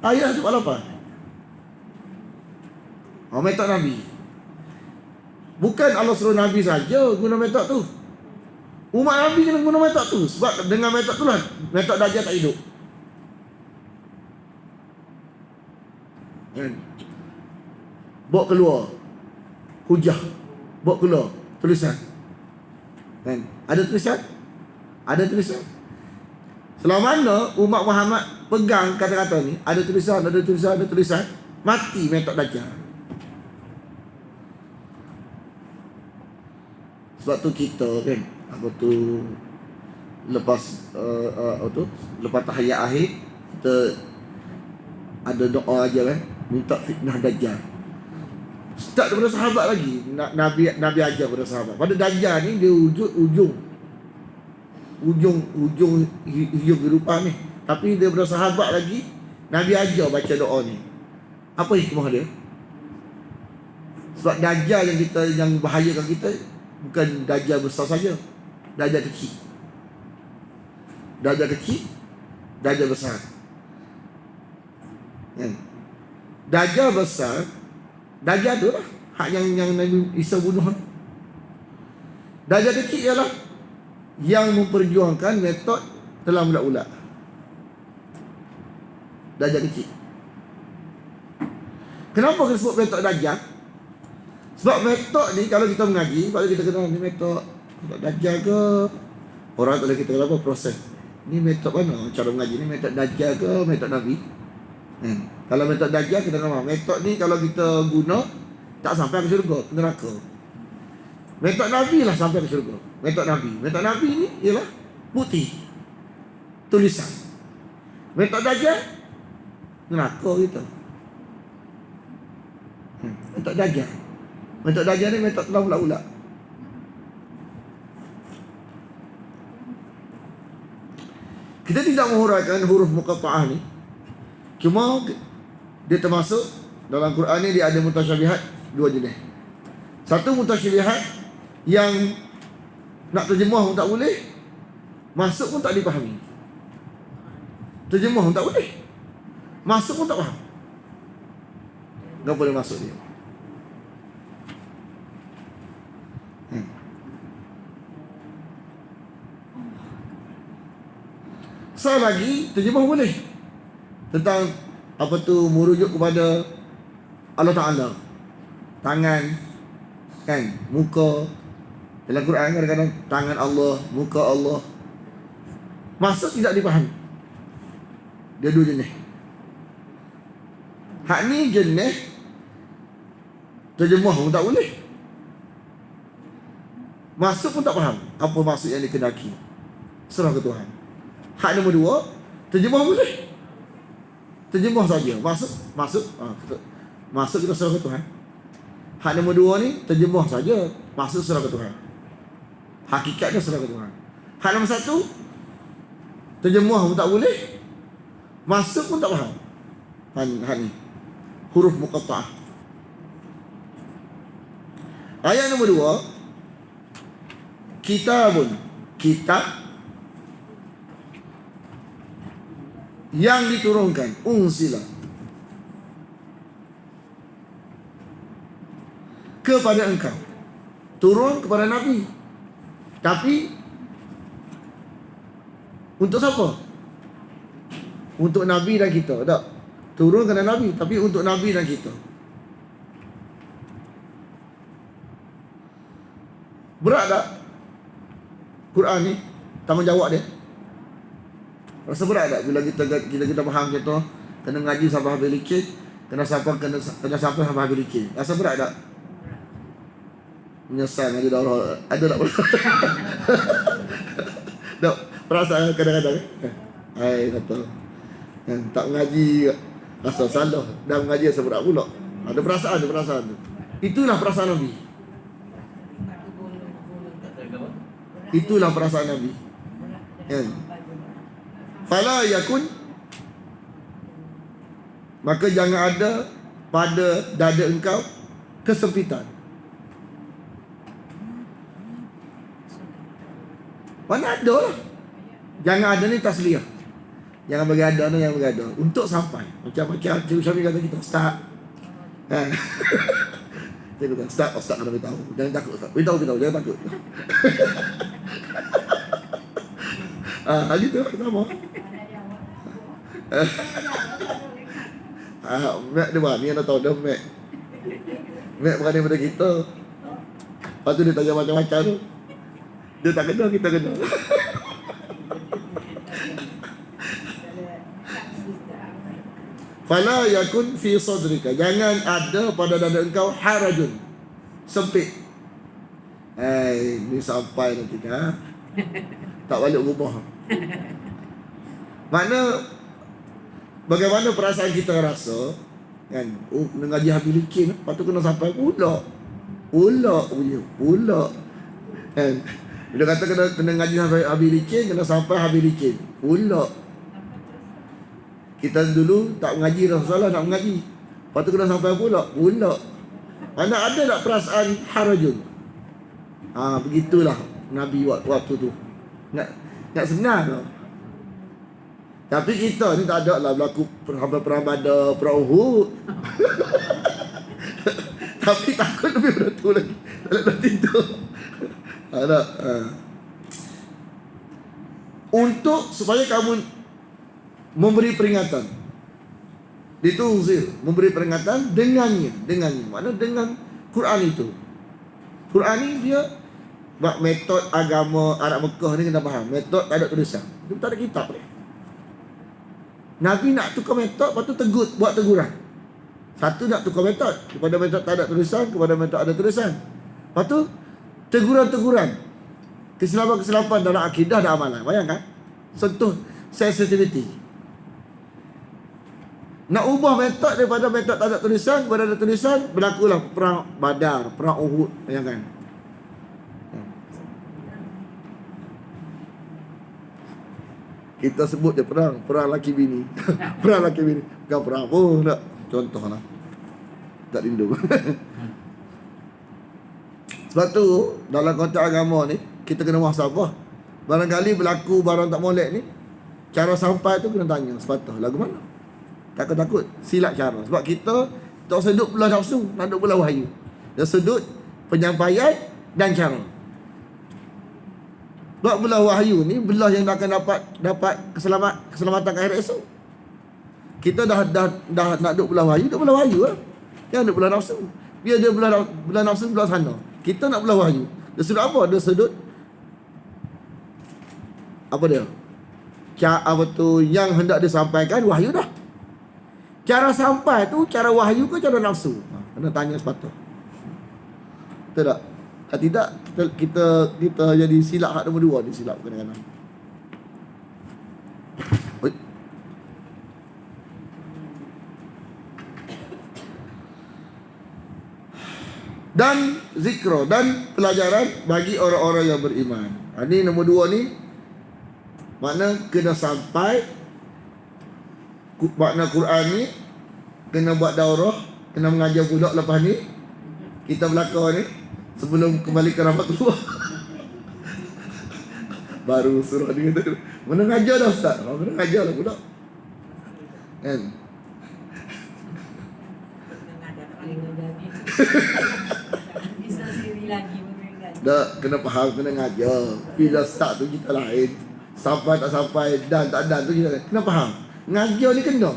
ayat 148. Metod Nabi. Bukan Allah suruh Nabi saja guna metod tu. Umat Nabi kena guna metod tu. Sebab dengan metod tu lah metod Dajjal tak hidup. Kan? Bawa keluar hujah, bawa keluar tulisan. Kan? Ada tulisan? Ada tulisan. Selama mana umat Muhammad pegang kata-kata ni, ada tulisan, ada tulisan, ada tulisan, mati metod Dajjal. Sebab tu kita kan, apa tu, lepas lepas tahiyat akhir kita ada doa aja kan, minta fitnah Dajjal. Start daripada sahabat lagi. Nabi ajar pada sahabat. Pada Dajjal ni dia ujung hidup kehidupan ni. Tapi daripada sahabat lagi Nabi ajar baca doa ni. Apa hikmah dia? Sebab Dajjal yang bahayakan kita bukan Dajjal besar saja, Dajjal kecil. Dajjal kecil, Dajjal besar. Kan? Dajjal besar, Dajjal tu lah hak yang Nabi Isa bunuh. Dajjal kecil ialah yang memperjuangkan metod telah ulat-ulat. Dajjal kecil. Kenapa kita sebut metod Dajjal? Sebab metod ni kalau kita mengaji, kalau kita kenal ni metod Dajjal ke, orang tak boleh kita kata apa, proses. Ni metod mana cara mengaji ni, metod Dajjal ke metod Nabi? Kalau metod Dajjal kita nama, metod ni kalau kita guna tak sampai ke syurga, ke neraka. Metod Nabi lah sampai ke syurga. Metod Nabi ni ialah bukti, tulisan. Metod Dajjal neraka kita. Metod Dajjal ni metod telah ulat-ulat. Kita tidak menghuraikan huruf muqatta'ah ni. Cuma dia termasuk dalam Quran ni, dia ada mutasyabihat dua jenis. Satu mutasyabihat yang nak terjemah pun tak boleh, masuk pun tak dipahami. Terjemah pun tak boleh, masuk pun tak faham. Tak boleh masuk dia. Saya lagi terjemah boleh tentang apa tu, merujuk kepada Allah Ta'ala, tangan kan, muka. Dalam Quran kadang-kadang tangan Allah, muka Allah, masuk tidak dipahami. Dia dua jenis. Hak ni jenis terjemah pun tak boleh, masuk pun tak faham apa maksud yang dikehendaki. Serah ke Tuhan. Hak nombor dua, terjemah boleh, terjemah saja, masuk kita serah ke Tuhan. Hak nombor dua ni terjemah saja, masuk serah ke Tuhan, hakikatnya serah ke Tuhan. Hak nombor satu, terjemah pun tak boleh, masuk pun tak faham. Hak ni huruf muqatta'ah. Ayat nombor dua, kitabun, kitab yang diturunkan, unsila, kepada engkau, turun kepada Nabi. Tapi untuk siapa? Untuk Nabi dan kita. Tak, turun kepada Nabi, tapi untuk Nabi dan kita. Berat tak Quran ni? Tanggungjawab dia rasa berat tak bila kita faham kita kena ngaji sampai habis licin, kena sampai habis licin. Rasa berat tak? Menyesal ngaji darah. Ada tak? Tak, perasaan kadang-kadang kata tak mengaji rasa salah, dah mengaji rasa berat pula. Ada perasaan tu. Itulah perasaan Nabi. Itulah perasaan Nabi. Kan? Fala yakun, maka jangan ada pada dada engkau kesempitan. Mana ada lah. Jangan ada ni tasliyah. Jangan bagi ada ni, yang bagi ada. Untuk sampai. Macam-macam Cikgu Syafiq kata kita, start. Saya kata, start, Ustaz kena beritahu. Jangan takut, Ustaz. Beritahu, jangan takut. Gitu sama. Mek dia berani, anda tahu dah Mek. Mek berani pada kita. Lepas tu dia tanya macam-macam tu. Dia tak kena, kita kena. Fala yakun fi sadrika, jangan ada pada dada engkau harajun, sempit. Ni sampai nanti kan. Tak balik rumah. Makna bagaimana perasaan kita rasa kan, kena ngaji habis licin, lepas tu kena sampai pula kan. Bila kata kena ngaji sampai habis licin, kena sampai habis licin pula. Kita dulu tak mengaji, Rasulullah nak mengaji, lepas tu kena sampai pula. Mana ada tak perasaan harajun? Begitulah Nabi waktu tu. Nak senang tau. Tapi kita ni tak ada lah berlaku perang Badar, perang Uhud. Tapi takut lebih pada tu lagi. Tak nak tidur. Ada. Untuk supaya kamu memberi peringatan. Dituzir, memberi peringatan dengannya. Mana dengan Quran itu. Quran ni dia metod agama Arab Mekah ni kena faham. Metod tak ada tulisan. Dia tak ada kitab ni. Nabi nak tukar metod, lepas tu buat teguran. Satu nak tukar metod, kepada metod tak ada tulisan, kepada metod ada tulisan. Lepas tu teguran-teguran, kesilapan-kesilapan dalam akidah dan amalan. Bayangkan, sentuh sensitivity. Nak ubah metod daripada metod tak ada tulisan kepada ada tulisan, berlakulah perang Badar, perang Uhud. Bayangkan. Kita sebut je perang laki bini. Perang laki bini. Bukan perang pun tak. Contoh lah. Tak rindu. Sebab tu dalam konteks agama ni kita kena muhasabah. Barangkali berlaku barang tak molek ni, cara sampai tu kena tanya sepatah lagu mana. Takut silap cara. Sebab kita tak sedut belah nafsu, nak duk belah wahyu. Dia sedut penyampaian dan cara. Sebab belah wahyu ni belah yang akan dapat keselamatan akhirat esok. Kita dah nak duk belah wahyu lah. Jangan duk belah nafsu. Biar dia belah nafsu belah sana. Kita nak belah wahyu. Dia sudut apa? Dia sudut apa dia? Apa tu yang hendak disampaikan wahyu dah. Cara sampai tu cara wahyu ke cara nafsu? Kena tanya sepatutnya. Betul tak? Tidak, kita jadi silap hak nombor 2 ni, silap kadang-kadang. Dan zikro, dan pelajaran bagi orang-orang yang beriman. Ini nombor 2 ni, makna kena sampai, makna Quran ni kena buat daurah, kena mengajar budak lepas ni. Kita belakang ni sebelum kembali ke rahmatullah. Baru surah dia kata, mana ngajar dah Ustaz? Mana ngajar lah budak. Kan? Dah kena faham, kena ngajar. Bila start tu kita lain. Sampai tak sampai, dan tak dan tu kita lain. Kena faham. Ngajar ni kena.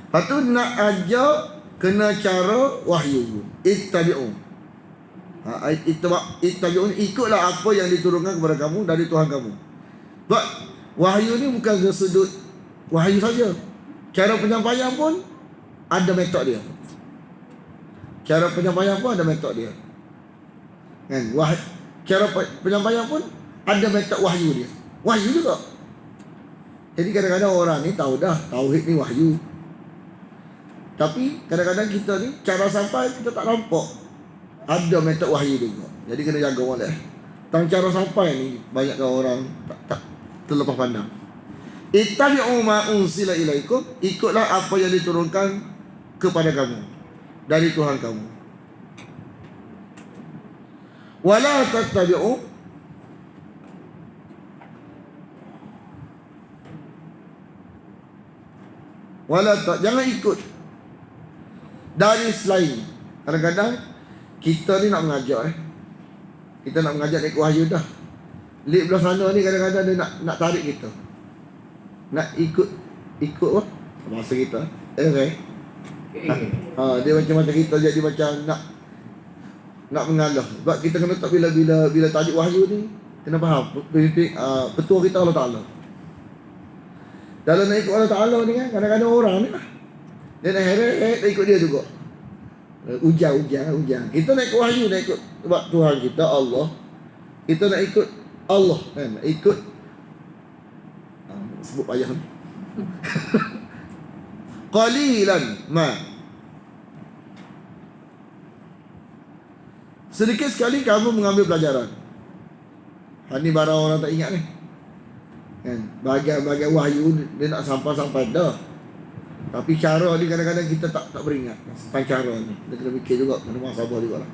Lepas tu nak ajar kena cara wahyu. Ittabi'u. Ittabi'u, ikutlah apa yang diturunkan kepada kamu dari Tuhan kamu. Sebab wahyu ni bukan dari sudut wahyu saja. Cara penyampaian pun ada metod dia. Cara penyampaian pun ada metod dia. Kan? Cara penyampaian pun ada metod wahyu dia. Wahyu juga. Jadi kadang-kadang orang ni tahu dah tauhid ni wahyu. Tapi kadang-kadang kita ni cara sampai kita tak nampak. Ada metod wahyu juga. Jadi kena jaga boleh. Tentang cara sampai ni banyakkan orang tak terlepas pandang. Ittabi'u ma unsila ilaikum, ikutlah apa yang diturunkan kepada kamu dari Tuhan kamu. Wala tattabi'u, jangan ikut dari selain. Kadang-kadang kita ni nak mengajar kita nak mengajar naik wahyu dah. Lip belah sana ni kadang-kadang dia nak tarik kita. Nak ikut apa? Masa kita. Okay. Dia macam kita jadi macam nak mengalah. Sebab kita kena tak bila tajuk wahyu ni kena faham petua kita Allah Ta'ala. Dalam nak ikut Allah Ta'ala ni kan kadang-kadang orang ni lah dia nak heret ikut dia juga. Ujang. Kita nak ikut wahyu, nak ikut sebab Tuhan kita Allah. Kita nak ikut Allah kan, nak ikut sebut payah ni. Qalilan ma. Sedikit sekali kamu mengambil pelajaran. Ini barang orang tak ingat ni. Kan, bahagian-bahagian wahyu dia nak sampai dah. Tapi cara ni kadang-kadang kita tak beringat tentang cara ni. Kita kena fikir juga, kena sabar juga lah.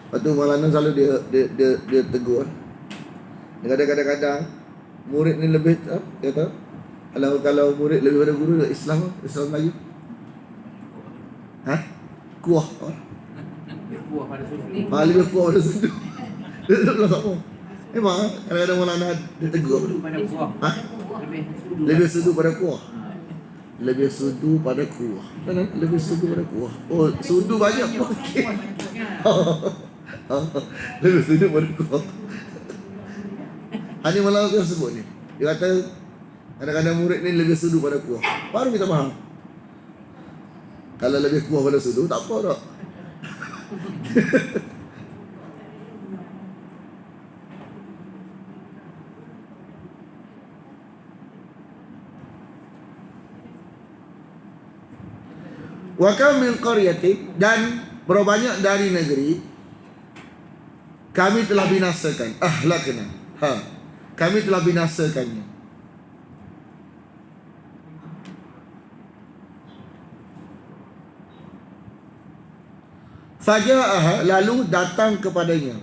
Lepas tu Maulana selalu dia tegur. Dia kata kadang-kadang murid ni lebih dia kata kalau murid lebih pada guru Islam Melayu. Kuah. Kuah pada sudu. Lebih kuah pada sudu. Dia tak bilang apa. Memang kadang-kadang Maulana dia tegur. Sudu pada kuah. Lebih sudu pada kuah. Lebih sudu pada kuah. Lebih sudu pada kuah. Oh, sudu banyak pun. Lebih sudu pada kuah. Ini Maulana tu sebut ni. Dia kata kadang-kadang murid ni lebih sudu pada kuah. Baru kita faham. Kalau lebih kuah pada sudu tak apa tak. Wa kam min qaryatin, dan berapa banyak dari negeri kami telah binasakan. Ahlakna. Kami telah binasakannya. Faja'aha, lalu datang kepadanya.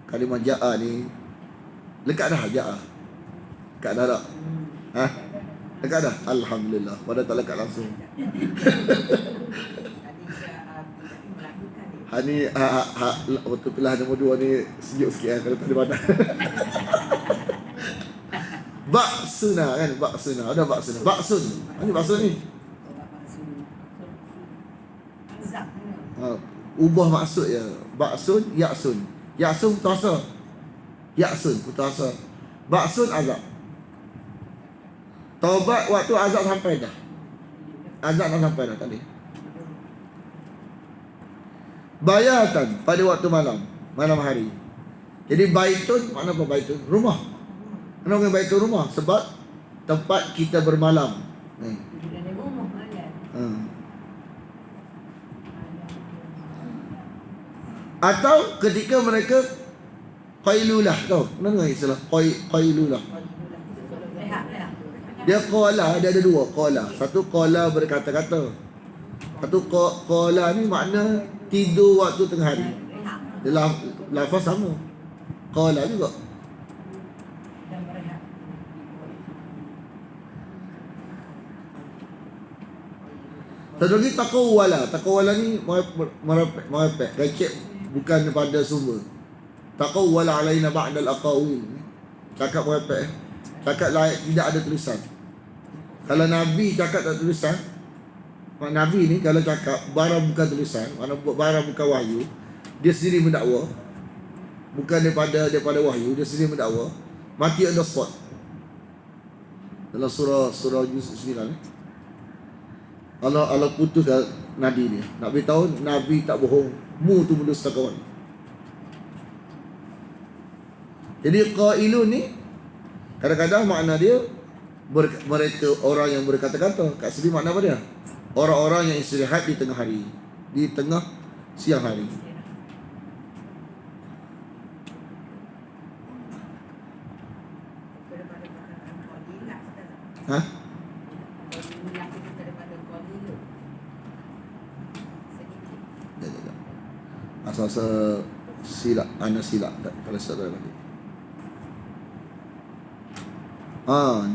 Kalimah ja'a ni lekat dah ja'a. Lekat dah tak? Lekat dah? Alhamdulillah. Pada tak lekat langsung. Ni waktu pilihan nombor 2 ni sejuk sikit kalau tak ada badan. Baksuna kan, baksuna. Ada baksuna. Baksun. Ini baksun ni. Ubah maksud ya. Baksun, yaksun. Yaksun putus asa. Yaksun putus asa. Baksun azab. Taubat waktu azab sampai dah. Azab dah sampai dah tadi. Bayatan pada waktu malam hari. Jadi baitun, mana apa baitun? Rumah. Kenapa baitun rumah? Sebab tempat kita bermalam. Atau ketika mereka qailulah, tahu? Mana istilah qailulah? Dia qala, dia ada dua qala. Satu qala berkata-kata. Satu qala ni makna tidur waktu tengah hari. Dia lafaz sama. Qala juga. Satu lagi taqawwala. Taqawwala ni merepek, recek bukan daripada sumber. Taqawwala alaina ba'da al-aqawil. Cakap merepek. Cakap layak tidak ada tulisan. Kalau Nabi cakap tak tulisan, Nabi ni kalau cakap barang bukan tulisan, barang bukan wahyu, dia sendiri mendakwa. Bukan daripada wahyu, dia sendiri mendakwa. Mati on the spot. Dalam surah Yusuf 9 ni. Allah putus nadi ni. Nak beritahu Nabi tak bohong. Mu tu mendusta kawan. Jadi qailun ni kadang-kadang makna dia mereka orang yang berkata-kata. Kat sini makna apa dia? Orang-orang yang istirahat di tengah hari, di tengah siang hari. Asal-asal silap, ana silap tak kalau saudara lagi.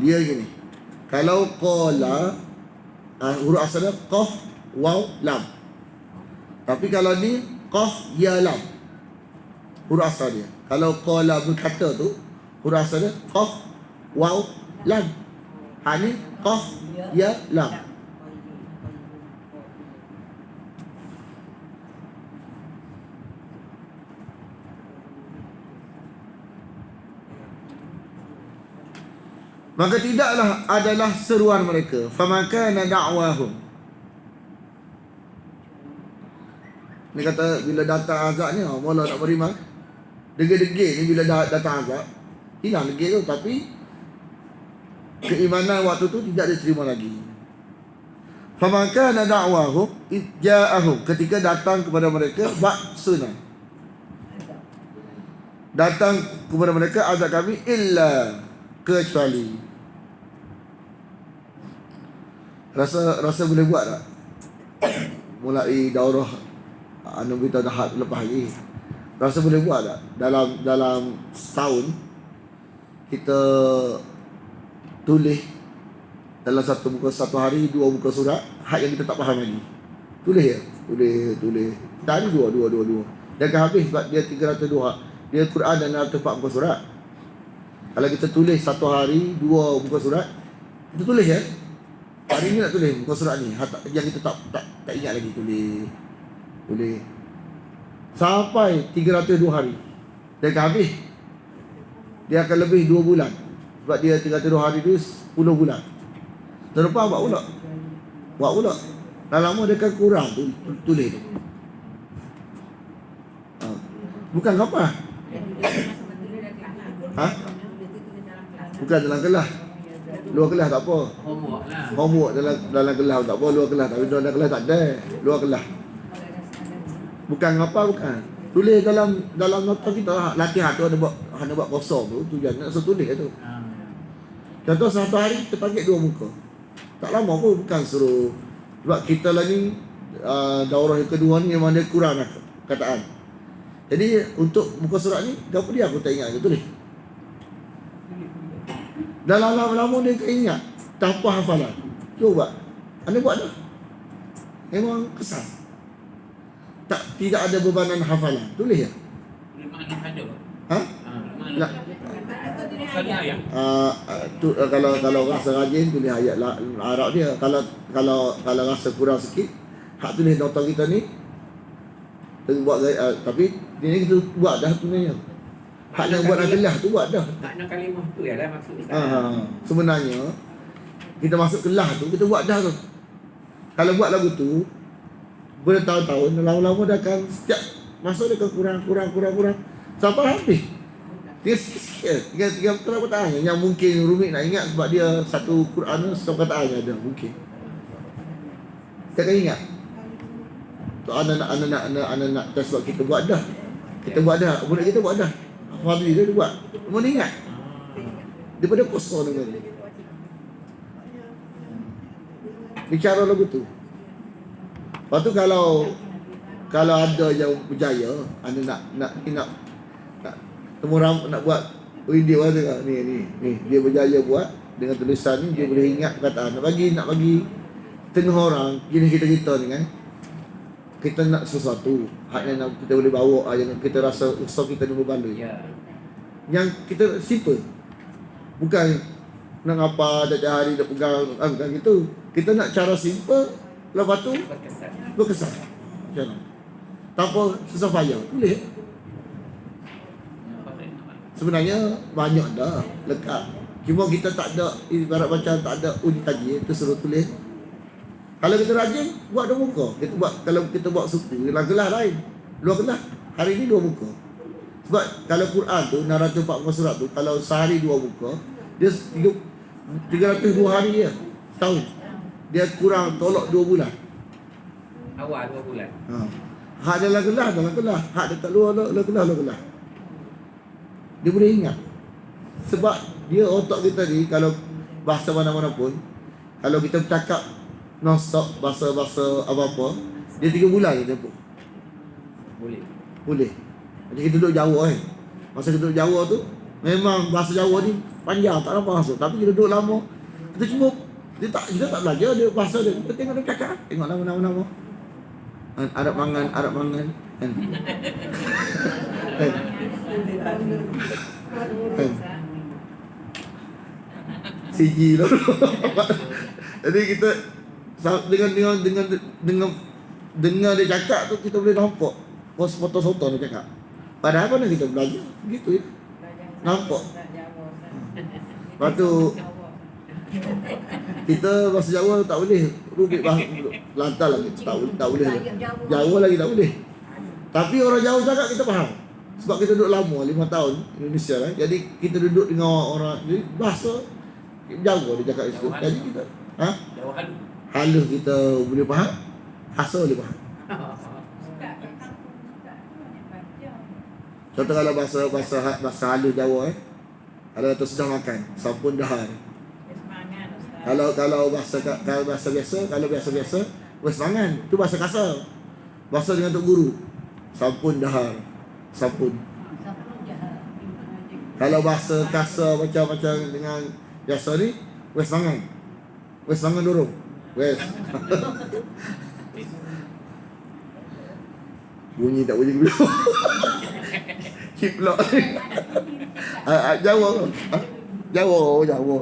Dia gini. Kalau qala, huruf asalnya qaf, waw, lam. Tapi kalau ni qaf, ya, lam. Huruf asal dia. Kalau qala berkata tu, huruf asalnya qaf, waw, lam. Ni qaf, ya, lam. Maka tidaklah adalah seruan mereka. Famakana da'wahum. Ni kata bila datang azab ni, mula nak beriman. Degil-degil ni bila datang azab, hilang degil tu, tapi keimanan waktu tu tidak diterima lagi. Famakana da'wahum ija'ahum, ketika datang kepada mereka ba'suna, datang kepada mereka azab kami, illa, kecuali. Rasa boleh buat tak? Mulai daurah kita dah lepas lagi. Rasa boleh buat tak? Dalam setahun kita tulis dalam satu hari 2 muka surat hak yang kita tak faham lagi. Tulis ya? Tulis. Kita ada dua. Dia akan habis sebab dia 302 hak. Dia Quran dan 4 muka surat. Kalau kita tulis satu hari 2 muka surat, kita tulis ya. Hari ni nak tulis muka surat ni, yang kita tak ingat lagi, tulis sampai 302 hari. Dia akan habis. Dia akan lebih 2 bulan. Sebab dia 302 hari tu 10 bulan. Terlepas buat pula. Dah lama dia akan kurang tu tulis tu. Bukan apa? Bukan dalam kelas. Luar kelas tak apa. Homework dalam kelas tak apa, luar kelas tapi dalam kelas tak ada. Luar kelas. Bukan apa, bukan. Tulis dalam nota kita, latihan tu ada buat kosong tu, tujuan nak tulis tu. Contoh satu hari kita target 2 muka. Tak lama pun, bukan suruh. Sebab kita lagi daurah yang kedua ni memang dia kurang kataan. Jadi untuk muka surat ni, apa dia aku tak ingat aku tulis. Dah lama-lama dia tak ingat. Tak apa hafalan. Cuba. Anda buat dah. Memang kesan. Tidak ada bebanan hafalan. Tulis ya? Makna ada. Ha? Makna. Kalau rasa rajin tulis ayat Arab dia. Kalau rasa kurang sikit, hak tulis nota kita ni buat tapi ini kita buat dah sebenarnya. Hak yang buat adalah tu buat dah. Makna kalimah tu ialah maksud sebenarnya kita masuk kelas tu kita buat dah tu. Kalau buat lagu tu bertahun-tahun, lama-lama dah akan setiap masuk dia akan kurang sampai habis. Dia sikit tiga perkataan yang mungkin rumit nak ingat sebab dia satu Quran tu satu perkataan ada mungkin. Kita akan ingat. Tu anak nak test sebab kita buat dah. Budak kita buat dah. Fadli dia buat. Mana ingat? Daripada kosong dengan dia. Bicara lagu tu. Lepas tu kalau ada yang berjaya, anda nak temuram nak buat video ada ni dia berjaya buat dengan tulisan ni, dia boleh ingat perkataan. Nak bagi tengah orang gini kita ni kan. Kita nak sesuatu hak yang kita boleh bawa, yang kita rasa usaha kita ni berbaloi. Yang kita simple. Bukan nak apa tiap hari nak pegang, bukan gitu. Kita nak cara simple, lepas tu berkesan. Macam mana? Tanpa susah payah. Boleh. Sebenarnya banyak dah lekat. Cuma kita tak ada, ibarat macam tak ada uji kaji, tu suruh tulis. Kalau kita rajin, buat 2 muka. Kalau kita buat suku, dalam kelas lain. Luar kelas, hari ni 2 muka. Sebab kalau Quran tu, 640 surat tu, kalau sehari 2 muka, dia 302 hari je, setahun. Dia kurang tolak 2 bulan. Awal 2 bulan. Hak dalam kelas. Hak dekat luar kelas. Dia boleh ingat. Sebab dia otak kita ni, kalau bahasa mana-mana pun, kalau kita bercakap non-stop bahasa apa-apa, dia 3 bulan je tempoh. Boleh. Macam kita duduk Jawa kan. Masa kita duduk Jawa tu, Memang bahasa Jawa ni panjang, tak nampak masuk. Tapi kita duduk lama, kita tak belajar dia bahasa dia. Kita tengok dia cakap, tengok nama-nama. Arab mangan kan. Siji lah. Jadi kita dengan dia cakap tu kita boleh nampak foto-foto dia cakap. Padahal mana kita belajar gitu ya. Nampak. Lepas tu kita bahasa Jawa tak boleh. Rubik bahasa Kelantan lagi tak boleh. Jawa lagi tak boleh. Tapi orang Jawa cakap kita faham. Sebab kita duduk lama 5 tahun Indonesia kan. Jadi kita duduk dengan orang jadi bahasa Jawa dia cakap itu. Jadi kita Jawa halu. halus kita boleh faham. Bahasa boleh faham. Contoh kalau bahasa halus Jawa kalau kata sudah makan, sampun dahar. Kalau bahasa biasa, wes mangan. Tu bahasa kasar. Bahasa dengan tok guru. Sampun dahar. Sampun. Kalau bahasa kasar macam dengan biasa ni, wes mangan. Wes mangan dorong. Wes. Bunyi tak boleh dulu. Ciplok. Jawa. Jawa.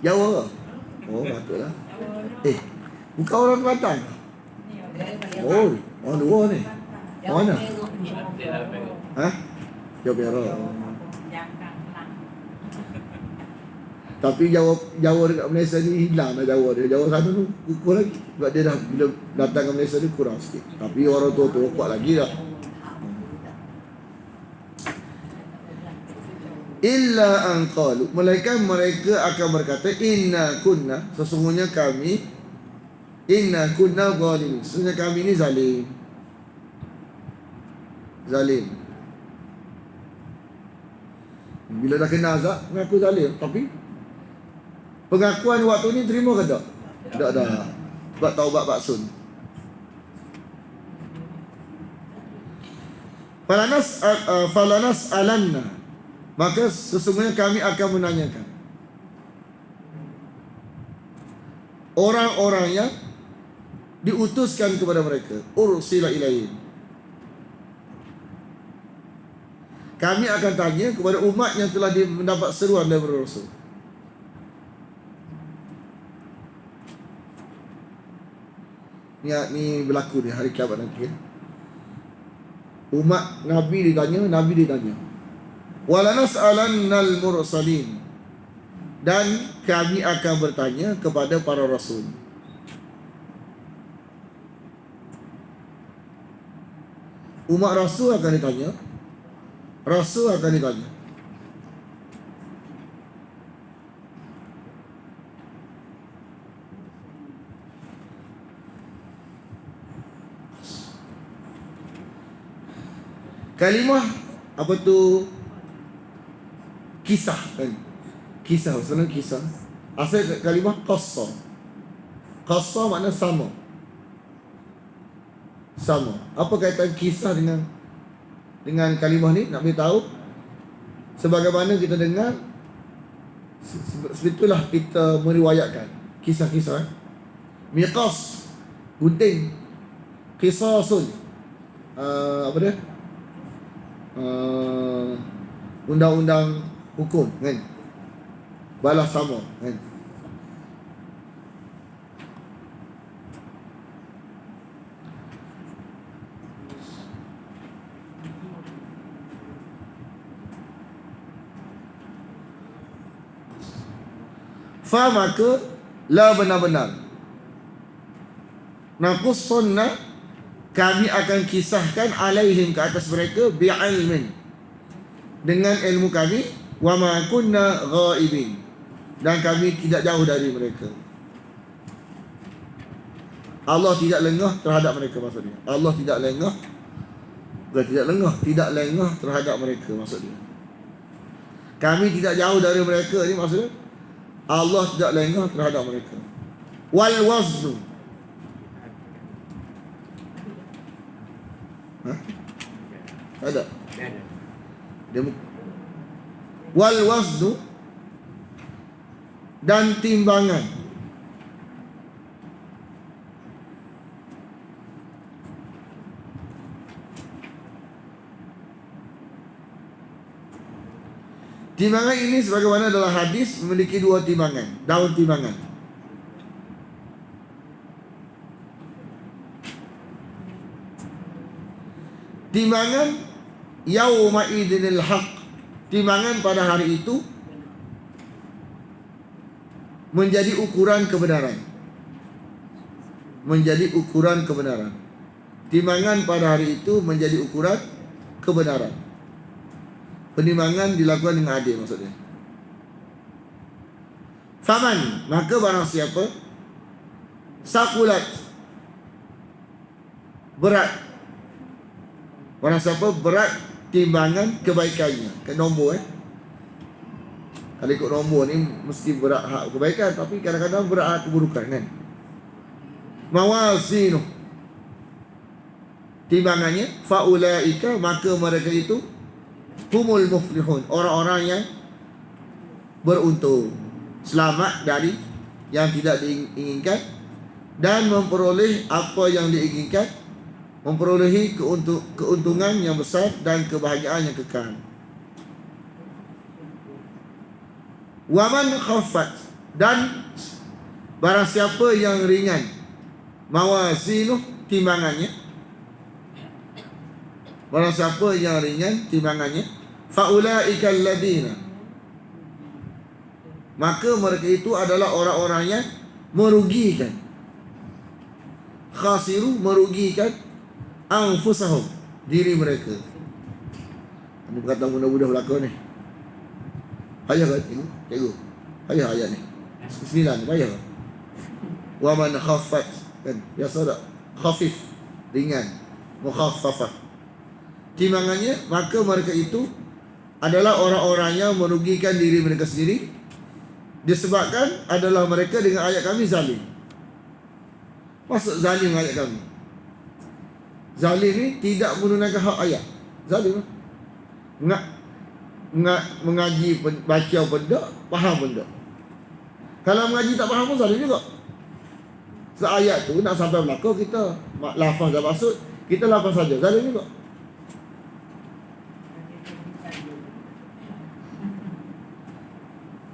Jawa. Oh, patutlah. Bukan orang Kelantan. Oh, orang luar ni. Mana? Jawa Perak. Tapi Jawa dekat Malaysia ni hilang dah Jawa dia. Jawa sana tu kurang lagi. Sebab dia dah bila datang ke Malaysia ni kurang sikit. Tapi orang tua-tua kuat lagi dah. Illa an qalu, melainkan mereka akan berkata inna kunna, sesungguhnya kami inna kunna zalimin, sesungguhnya kami ni zalim. Bila dah kena azab mengaku zalim, tapi pengakuan waktu ni terima ke tak? Tak dah. Sebab taubat baksun. Falanas alanna, maka sesungguhnya kami akan menanyakan orang-orang yang diutuskan kepada mereka, ursila ilaihim. Kami akan tanya kepada umat yang telah mendapat seruan daripada Rasul. Ni berlaku di hari kiamat nanti. Umat Nabi ditanya. Walanas'alannal mursalin, dan kami akan bertanya kepada para rasul. Umat rasul akan ditanya. Rasul akan ditanya. Kalimah apa tu? Kisah kan. Kisah, maksudnya kisah. Asal kalimah qassa. Qassa makna sama. Sama. Apa kaitan kisah dengan kalimah ni? Nak beritahu sebagaimana kita dengar, sebetulnya kita meriwayatkan kisah-kisah. Miqas, gunting. Qisasun, apa dia? Undang-undang hukum kan, balas sama kan. Fa maka la benar-benar naqussunna, kami akan kisahkan alaihim, ke atas mereka, bi'ilmin, dengan ilmu kami, wa ma kunna ghaibin, dan kami tidak jauh dari mereka. Allah tidak lengah terhadap mereka, maksudnya. Allah tidak lengah terhadap mereka, maksudnya. Kami tidak jauh dari mereka ni maksudnya Allah tidak lengah terhadap mereka. Wal waznu, ada Wal waznu, dan timbangan. Timbangan ini sebagaimana adalah hadis memiliki 2 timbangan, daun timbangan. Timbangan yauma idinil haq, timbangan pada hari itu menjadi ukuran kebenaran. Menjadi ukuran kebenaran. Timbangan pada hari itu menjadi ukuran kebenaran. Penimbangan dilakukan dengan adil maksudnya. Faman, maka barang siapa sakulat, berat, barang siapa berat timbangan kebaikannya. Ke nombor kalau ikut nombor ni mesti berat hak kebaikan, tapi kadang-kadang berat hak keburukan kan. Mawazinu, timbangannya, faulaika, maka mereka itu humul muflihun, orang-orang yang beruntung, selamat dari yang tidak diinginkan dan memperoleh apa yang diinginkan, memperolehi keuntungan yang besar dan kebahagiaan yang kekal. Waman khaffat, dan barang siapa yang ringan mawazinuh, timbangannya, barang siapa yang ringan timbangannya, faulaika alladina, maka mereka itu adalah orang-orang yang merugikan, khasiru, merugikan anfusahum, diri mereka. Ini perkataan mudah-mudah belakang ni. Payah kan cikgu? Payah ayat ni 9 ni, payah kan? Wa man khaffat, kan? Biasa tak? Khafif, ringan. Mukhaffafah, timbangannya, maka mereka itu adalah orang-orang yang merugikan diri mereka sendiri, disebabkan adalah mereka dengan ayat kami zalim. Maksud zalim ayat kami, zalim ni tidak menunaikan hak ayat. Zalim mengaji, baca pun tak, faham pun tak. Kalau mengaji tak faham pun zalim juga. Seayat tu nak sampai belakang, kita lafaz dah maksud, kita lafaz saja, zalim juga.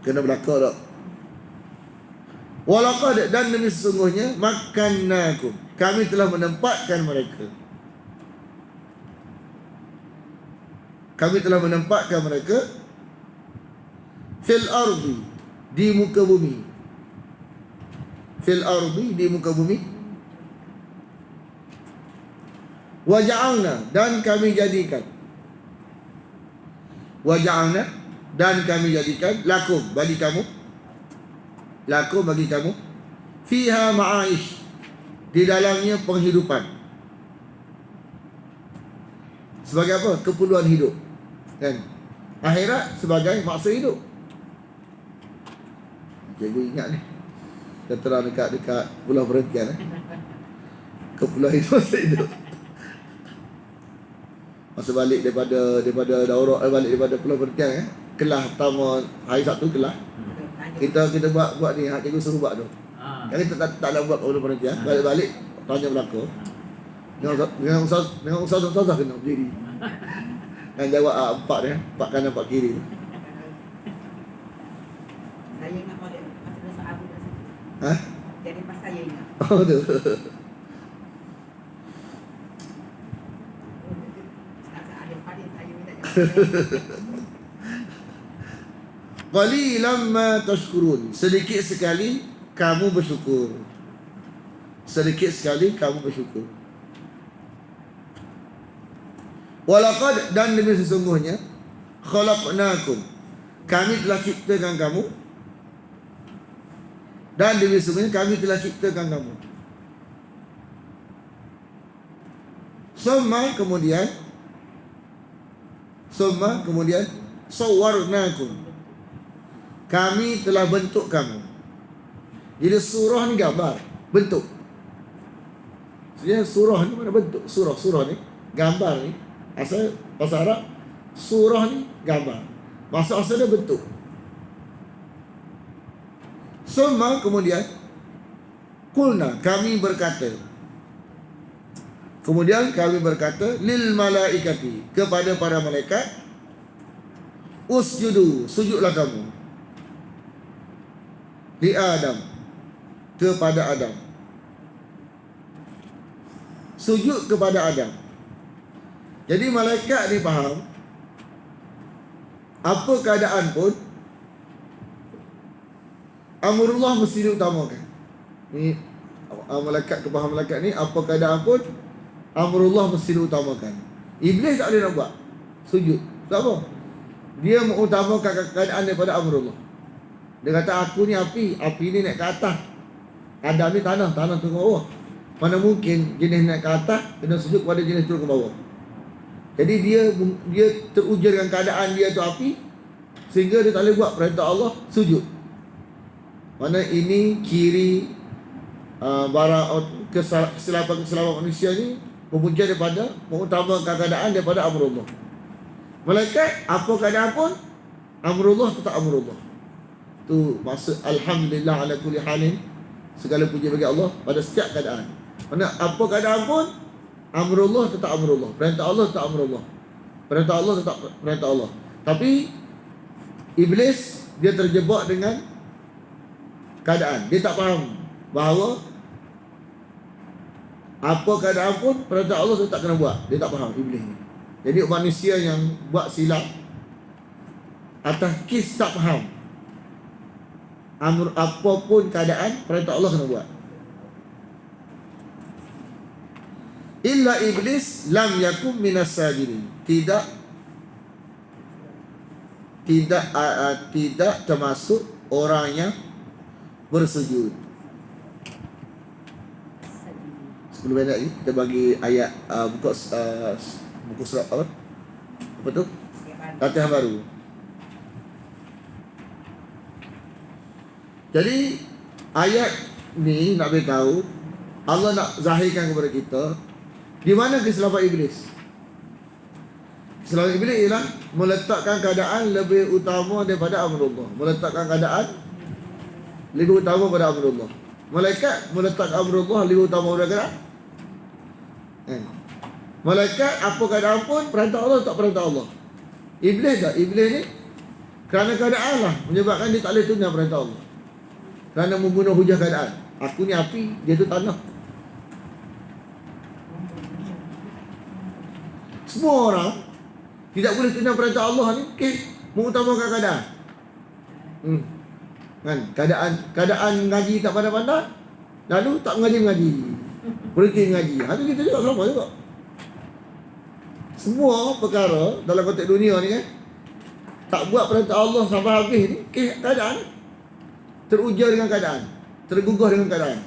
Kena belakang tak. Walaqad, dan demi sesungguhnya, makannakum, kami telah menempatkan mereka. Kami telah menempatkan mereka fil ardi, di muka bumi. Fil ardi, di muka bumi. Wa ja'alna, dan kami jadikan. Wa ja'alna, dan kami jadikan lakum, bagi kamu, lakum, bagi kamu, fiha ma'aish, di dalamnya penghidupan. Sebagai apa? Keperluan hidup, kan? Akhirat sebagai maksa hidup. Cikgu ingat ni, kita terang dekat pulau perhentian keperluan hidup, maksa hidup. Masa balik daripada daurah, balik daripada pulau perhentian kelas pertama hari Sabtu kelas. Kita buat ni, hak cikgu suruh buat tu. Kan kita tak nak buat pulau perhentian, balik tanya belakang. Dengan usaha kena berdiri. Dan jawab 4 dia, 4 kanan 4 kiri tu. Saya ingat pada masa dosa Abu dah situ. Ha? Jadi pas saya ingat. Oh tu. Sekarang ada pada saya minta jangan. Qalilan ma tashkurun, sedikit sekali kamu bersyukur. Sedikit sekali kamu bersyukur. Walaqad, dan demi sesungguhnya, khalaqnakum, kami telah ciptakan kamu. Dan demi sesungguhnya kami telah ciptakan kamu. Summa, kemudian sawwarnakum, kami telah bentuk kamu. Jadi surah ni gambar, bentuk. Sebenarnya surah ni mana bentuk? Surah ni gambar ni. Asal bahasa Arab Surah ni gambar. Maksud asal dia bentuk. Summa kemudian kulna kami berkata. Kemudian kami berkata lil malaikati kepada para malaikat, usjudu sujudlah kamu li Adam kepada Adam. Sujud kepada Adam. Jadi malaikat ni faham apa keadaan pun amrullah mesti diutamakan. Ni malaikat kepaham malaikat ni apa keadaan pun amrullah mesti diutamakan. Iblis tak boleh nak buat sujud. Tak apa. Dia mengutamakan keadaan daripada amrullah. Dia kata aku ni api ni naik ke atas. Adam ni tanah turun ke bawah. Mana mungkin jenis naik ke atas kena sujud kepada jenis turun ke bawah. Jadi dia teruja dengan keadaan dia tu api, sehingga dia tak boleh buat perintah Allah sujud. Mana ini kiri kesilapan manusia ni berpunca daripada mengutamakan keadaan daripada amrullah. Malaikat apa keadaan pun amrullah tetap amrullah. Tu maksud alhamdulillah ala kulli halin, segala puji bagi Allah pada setiap keadaan. Mana apa keadaan pun amrullah tetap amrullah, perintah Allah tetap amrullah, perintah Allah tetap perintah Allah. Tapi iblis dia terjebak dengan keadaan. Dia tak faham bahawa apa keadaan pun perintah Allah tetap kena buat. Dia tak faham iblis ni. Jadi manusia yang buat silap atas kes tak faham apapun keadaan perintah Allah kena buat. Illa iblis lam yakum minas sajidin. Tidak termasuk orang yang bersujud. Sebelum ayat ni kita bagi ayat buku surat apa tu? Latihan baru. Jadi ayat ni nak beritahu, Allah nak zahirkan kepada kita di mana kesilapan iblis. Kesilapan iblis ialah meletakkan keadaan lebih utama daripada amrullah. Meletakkan keadaan lebih utama daripada amrullah. Malaikat meletakkan amrullah lebih utama daripada keadaan. Malaikat apa keadaan pun perintah Allah tak perintah Allah. Iblis tak? Iblis ni kerana keadaan lah menyebabkan dia tak boleh tunduk perintah Allah. Kerana membunuh hujah keadaan. Aku ni api, dia tu tanah. Semua orang tidak boleh tunduk perintah Allah ni mengutamakan keadaan. Kan? Keadaan ngaji tak pandai-pandai, lalu tak mengaji. Berhenti mengaji. Itu kita juga sama juga. Semua perkara dalam konteks dunia ni kan, tak buat perintah Allah sampai habis ni, keadaan teruja dengan keadaan, tergugah dengan keadaan.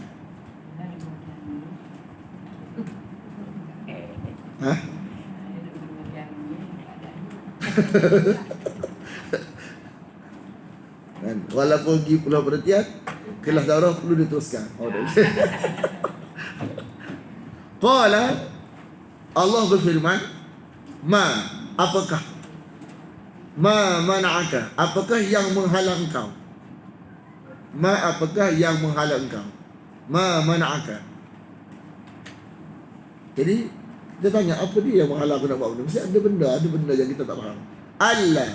Ha? Kan? Walaupun pergi pulau perhatian, kelas darah perlu diteruskan. Qala, Allah berfirman, apakah mana'aka, apakah yang menghalang engkau? Apakah yang menghalang engkau? Mana'aka. Jadi dia tanya, apa dia yang menghalang aku nak buat benda? Mesti ada benda yang kita tak faham. Allah,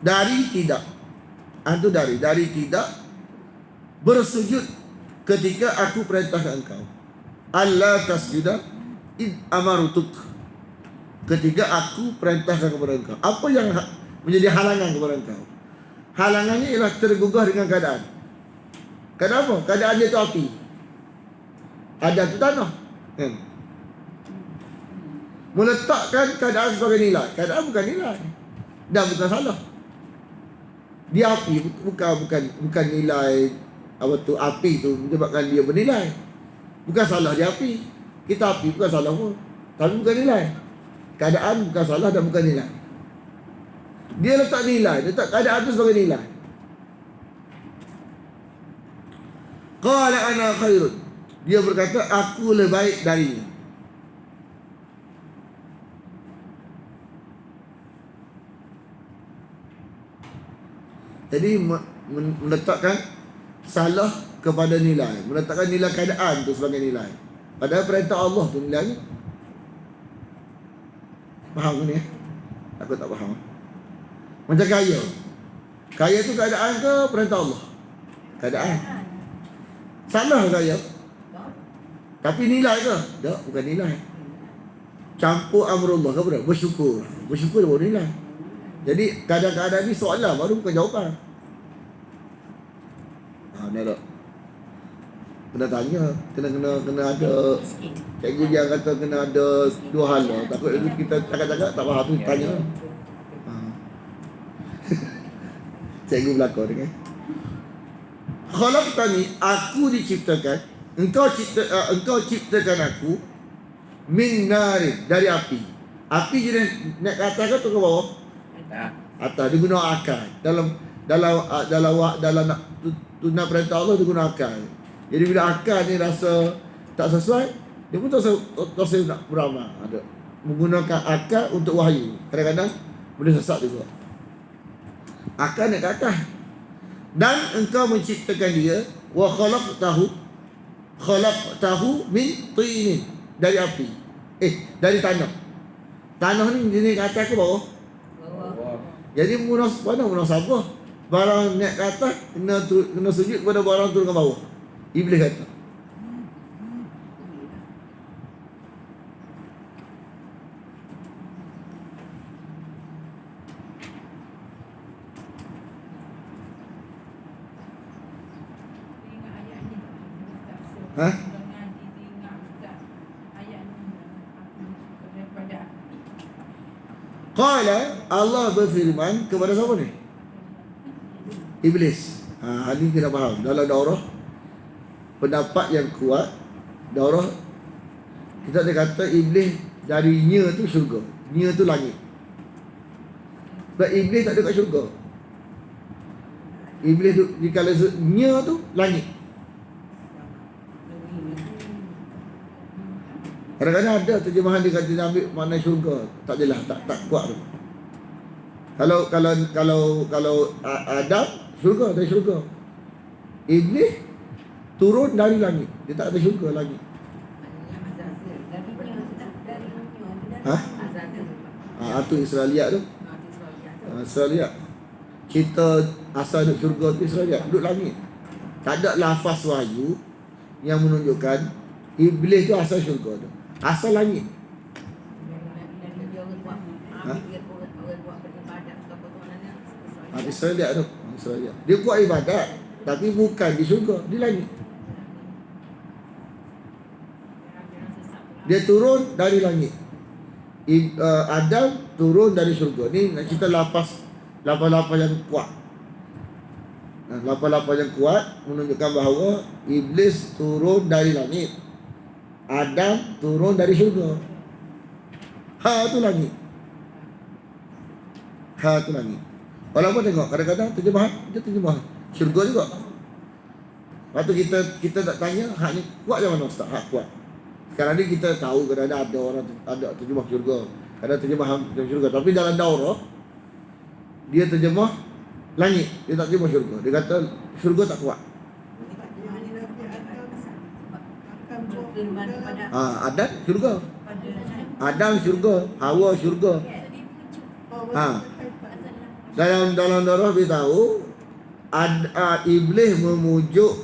dari tidak. Itu dari tidak bersujud ketika aku perintahkan engkau. Allah tasjuda id amarutuk, ketika aku perintahkan kepada engkau. Apa yang menjadi halangan kepada engkau? Halangannya ialah tergugah dengan keadaan. Kenapa? Keadaan dia tu api, ada tu tanah. Meletakkan keadaan sebagai nilai. Keadaan bukan nilai dan bukan salah. Dia api, bukan nilai apa tu, api tu menyebabkan dia bernilai. Bukan salah dia api. Kita api bukan salah pun, tapi bukan nilai. Keadaan bukan salah dan bukan nilai. Dia letak nilai, letak keadaan tu sebagai nilai. Qala ana khairun, dia berkata aku lebih baik darinya. Jadi meletakkan salah kepada nilai, meletakkan nilai keadaan tu sebagai nilai. Padahal perintah Allah tu nilainya. Faham ni? Aku tak faham. Macam kaya. Kaya tu keadaan ke perintah Allah? Keadaan. Salah kaya. Tapi nilai ke? Tak, bukan nilai. Campur amrullah ke apa? Bersyukur. Bersyukur baru nilai. Jadi kadang-kadang ni soalan baru bukan jawapan. Ni tak. Kena tanya, kena ada cikgu yang kata kena ada dua hala. Takut kita cakap-cakap tak faham tu tanya. Cikgu berlakon kan. Khalaqtani, aku diciptakan, engkau ciptakan aku min narin, dari api. Api jenis naik ke atas ke tu ke bawah? Atas. Dia guna akal. Dalam nak tunang perintah Allah dia guna akal. Jadi bila akal ni rasa tak sesuai, dia pun tak usah nak beramal. Ada menggunakan akal untuk wahyu. Kadang-kadang boleh sesat juga. Akal naik ke atas. Dan engkau menciptakan dia, wa khalaqtahu min tinin, dari api. Dari tanah. Tanah ni dia naik ke atas ke bawah? Jadi mana munasabah? Barang naik ke atas kena sujud kepada barang turun ke bawah. Iblis kata. Ha? Qala, Allah berfirman kepada siapa ni? Iblis. Ini kita faham. Dalam daurah, pendapat yang kuat, daurah, kita ada kata Iblis dari nya tu syurga. Nya tu langit. Sebab Iblis tak ada kat syurga. Iblis tu, jika nya tu langit. Kadang-kadang ada terjemahan dia kata dia ambil makna syurga. Tak jelas, tak kuat tu. Kalau Adam syurga, dari syurga. Iblis turun dari langit. Dia tak ada syurga lagi. Itu Israeliat tu. Israeliat. Kita asal duduk syurga tu Israeliat, duduk langit. Tak ada lafaz wahyu yang menunjukkan Iblis tu asal syurga tu. Asal langit. Israeliat tu. Israeliat. Dia buat ibadat, tapi bukan di syurga, di langit. Dia turun dari langit. Adam turun dari syurga. Ni nak cerita lafaz yang kuat. Lafaz yang kuat menunjukkan bahawa Iblis turun dari langit. Adam turun dari syurga. Tu langit. Tu langit. Walaupun tengok kadang-kadang terjemahan dia terjemah syurga juga. Lepas tu kita tak tanya hak ni kuat macam mana ustaz? Hak kuat. Sekarang ni kita tahu kadang-kadang ada orang ada terjemah syurga, kadang terjemah syurga, tapi dalam daurah dia terjemah langit, dia tak terjemah syurga. Dia kata syurga tak kuat. Adam syurga. Adam syurga, Hawa syurga. Dalam darah beritahu Iblis memujuk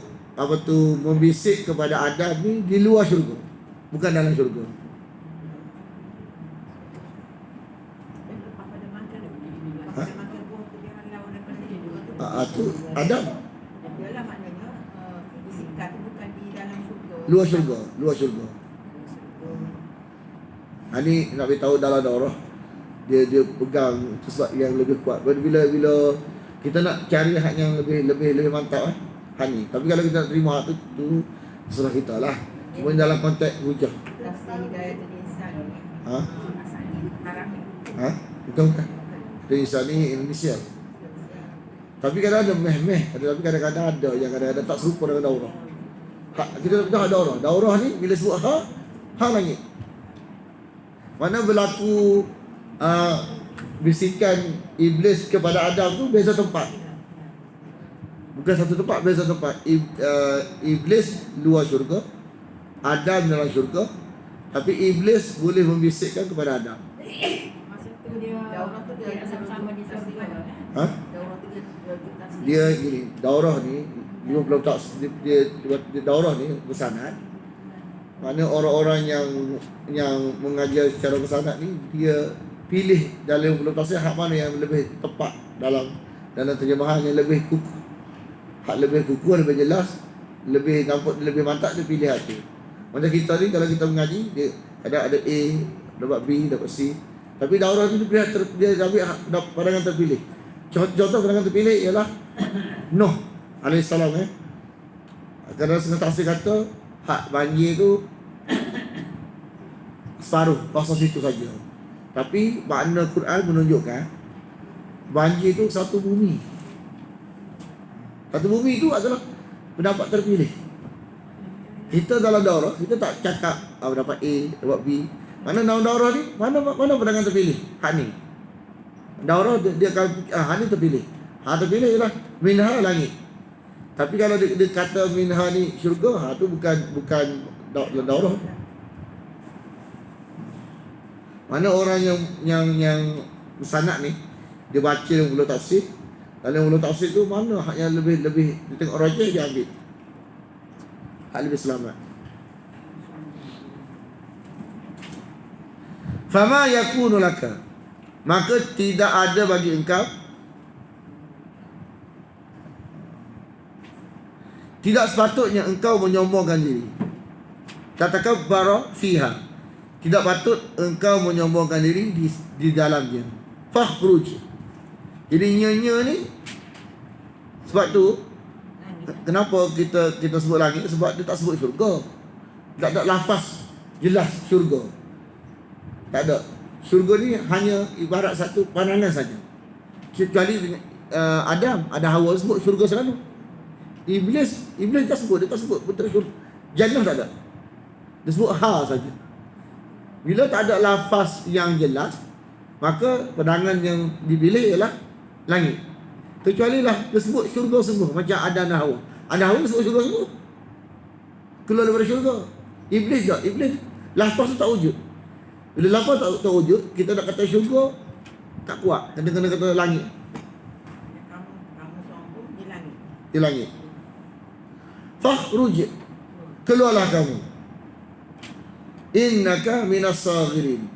membisik kepada Adam ni di luar syurga, bukan dalam syurga. Tu Adam luar syurga. Ni nak beritahu dalam darah dia pegang tu sebab yang lebih kuat. Bila kita nak cari hak yang lebih mantap hak ni. Tapi kalau kita nak terima hak tu terserah kita lah. Cuma dalam konteks hujah. Bukan. Kita insan ni Indonesia. Tapi kadang-kadang ada meh. Tapi kadang-kadang ada yang kadang-kadang tak serupa dengan daurah. Kita dah daurah. Daurah ni bila sebut hak langit. Mana berlaku bisikan Iblis kepada Adam tu beza tempat. Bukan satu tempat, beza tempat. Iblis luar syurga, Adam dalam syurga. Tapi iblis boleh membisikkan kepada Adam. Masa tu dia sama-sama di syurga. Ha? Dia gini, daurah ni 50 tak dia daurah ni bersanad. Mana orang-orang yang mengajar secara bersanad ni, dia pilih dalam 50 tafsir hak mana yang lebih tepat dalam terjemahan yang lebih kukuh. Hak lebih kukuh, lebih jelas, lebih nampak, lebih mantap, dia pilih hak tu. Macam kita ni, kalau kita mengaji, dia ada A, dapat B, dapat C. Tapi daurah tu dia ambil pandangan terpilih. Contoh pandangan terpilih ialah Nuh alaihissalam. Kerana setengah tafsir kata hak banjir tu separuh, kosong situ saja. Tapi makna Quran menunjukkan banjir tu satu bumi. Satu bumi itu adalah pendapat terpilih. Kita dalam daurah, kita tak cakap dapat A, dapat B. Mana dalam daurah ni, mana pandangan terpilih? Hak ni. Daurah dia akan hak ni terpilih. Hak terpilih ialah minha langit. Tapi kalau dia kata minha ni syurga, tu bukan daurah. Mana orang yang sanad ni, dia baca mula tafsir. Dalam mula tafsir tu mana hak yang lebih dia tengok rajah, dia ambil hak lebih selamat. Fama yakunu laka, maka tidak ada bagi engkau, tidak sepatutnya engkau menyombongkan diri. Tatakabbara fiha, tidak patut engkau menyombongkan diri di dalamnya. Fakhruj. Jadi nya ni, sebab tu kenapa kita sebut langit, sebab dia tak sebut syurga. Tak ada lafaz jelas syurga. Tak ada. Syurga ni hanya ibarat satu pandangan saja. Kecuali Adam, ada Hawa sebut syurga selalu. Iblis tak sebut, dia tak sebut betul syurga. Jannah tak ada. Dia sebut ha saja. Bila tak ada lafaz yang jelas, maka pandangan yang dipilih ialah langit. Kecuali lah dia sebut syurga sungguh, macam Adam dan Hawa. Adam Hawa sebut syurga sungguh, keluar daripada syurga. Iblis tak. Iblis lafaz tu tak wujud. Bila lafaz tak wujud, kita nak kata syurga tak kuat. Kena kata langit. Kamu sombong di langit. Di langit. Fakhruj, keluarlah kamu. Innaka minas saghirin,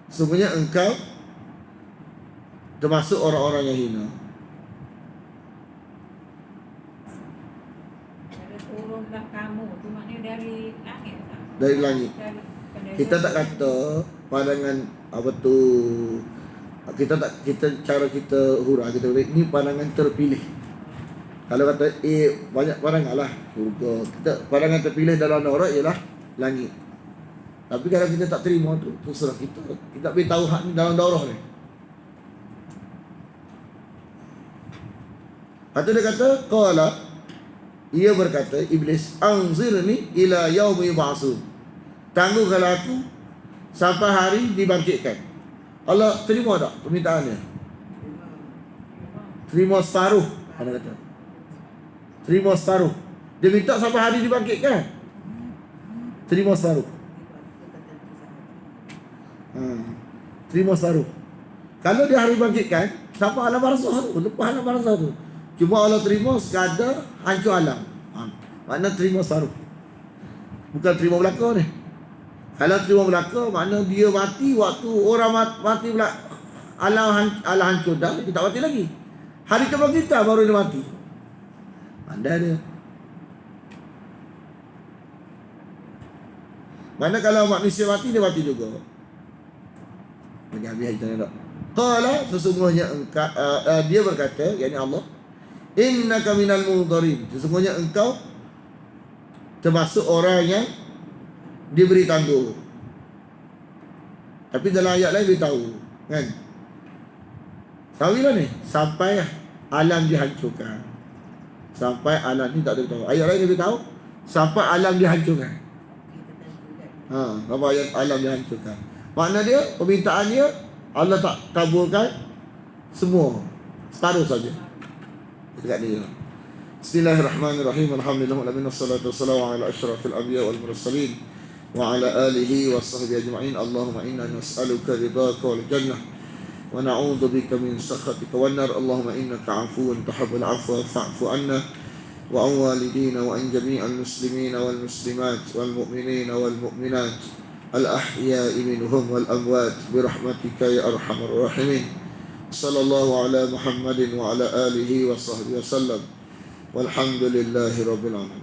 sesungguhnya engkau termasuk orang-orang yang hina. Turunlah kamu, tu maknanya dari langit tak? Dari langit. Kita tak kata pandangan apa tu, kita cara kita hurah, kita ini pandangan terpilih. Kalau kata banyak pandangan lah syurga, kita pandangan terpilih dalam daurah ialah langit. Tapi kalau kita tak terima tu, terserah kita boleh tahu hak ni dalam daurah ni. Lepas tu dia kata, qala, ia berkata, Iblis, anzirni ila yaumi yub'atsun, tangguhkanlah aku sampai hari dibangkitkan. Allah terima tak permintaannya? Terima separuh. Ada kata terima separuh. Dia minta sampai hari dibangkitkan, terima separuh. Terima separuh. Kalau dia hari bangkitkan, sampai alam barzakh tu, lepas alam barzakh tu, cuma Allah terima sekadar hancur alam. Makna terima separuh, bukan terima belaka ni. Kalau terima belaka, makna dia mati waktu orang mati pula, alam hancur dah, dia tak mati lagi. Hari kebangkitan baru dia mati. Pandai dia. Mana kalau manusia mati, dia mati juga. Bagi habis kita nak. Qala, sesungguhnya engkau, dia berkata, yakni Allah, innaka minal mundharin, sesungguhnya engkau termasuk orang yang diberi tangguh. Tapi dalam ayat lain beritahu, kan? Tahulah ni, sampai alam dihancurkan. Sampai alam ni tak ada beritahu. Ayat lain dia beritahu sampai alam dihancurkan. Sampai alam dihancurkan. Makna dia, permintaan dia Allah tak kabulkan semua, separuh saja dekat dia. Bismillahirrahmanirrahim. Alhamdulillah wassalatu wassalamu ala asyrafil anbiya wal mursalin wa ala alihi wa sahbihi ajma'in. Allahumma inna nas'aluka ridhaka wal jannah wa na'udzu bika min sakhatika wan nar. Allahumma innaka 'afuwun tuhibbul 'afwa fa'fu 'anna wa an walidina wa an jami'al muslimina wal muslimat wal mu'minina wal mu'minat al ahya'i minhum wal amwat bi rahmatika ya arhamar rahimin. Sallallahu ala Muhammadin wa ala alihi wa sahbihi wasallam. Walhamdulillahi rabbil alamin.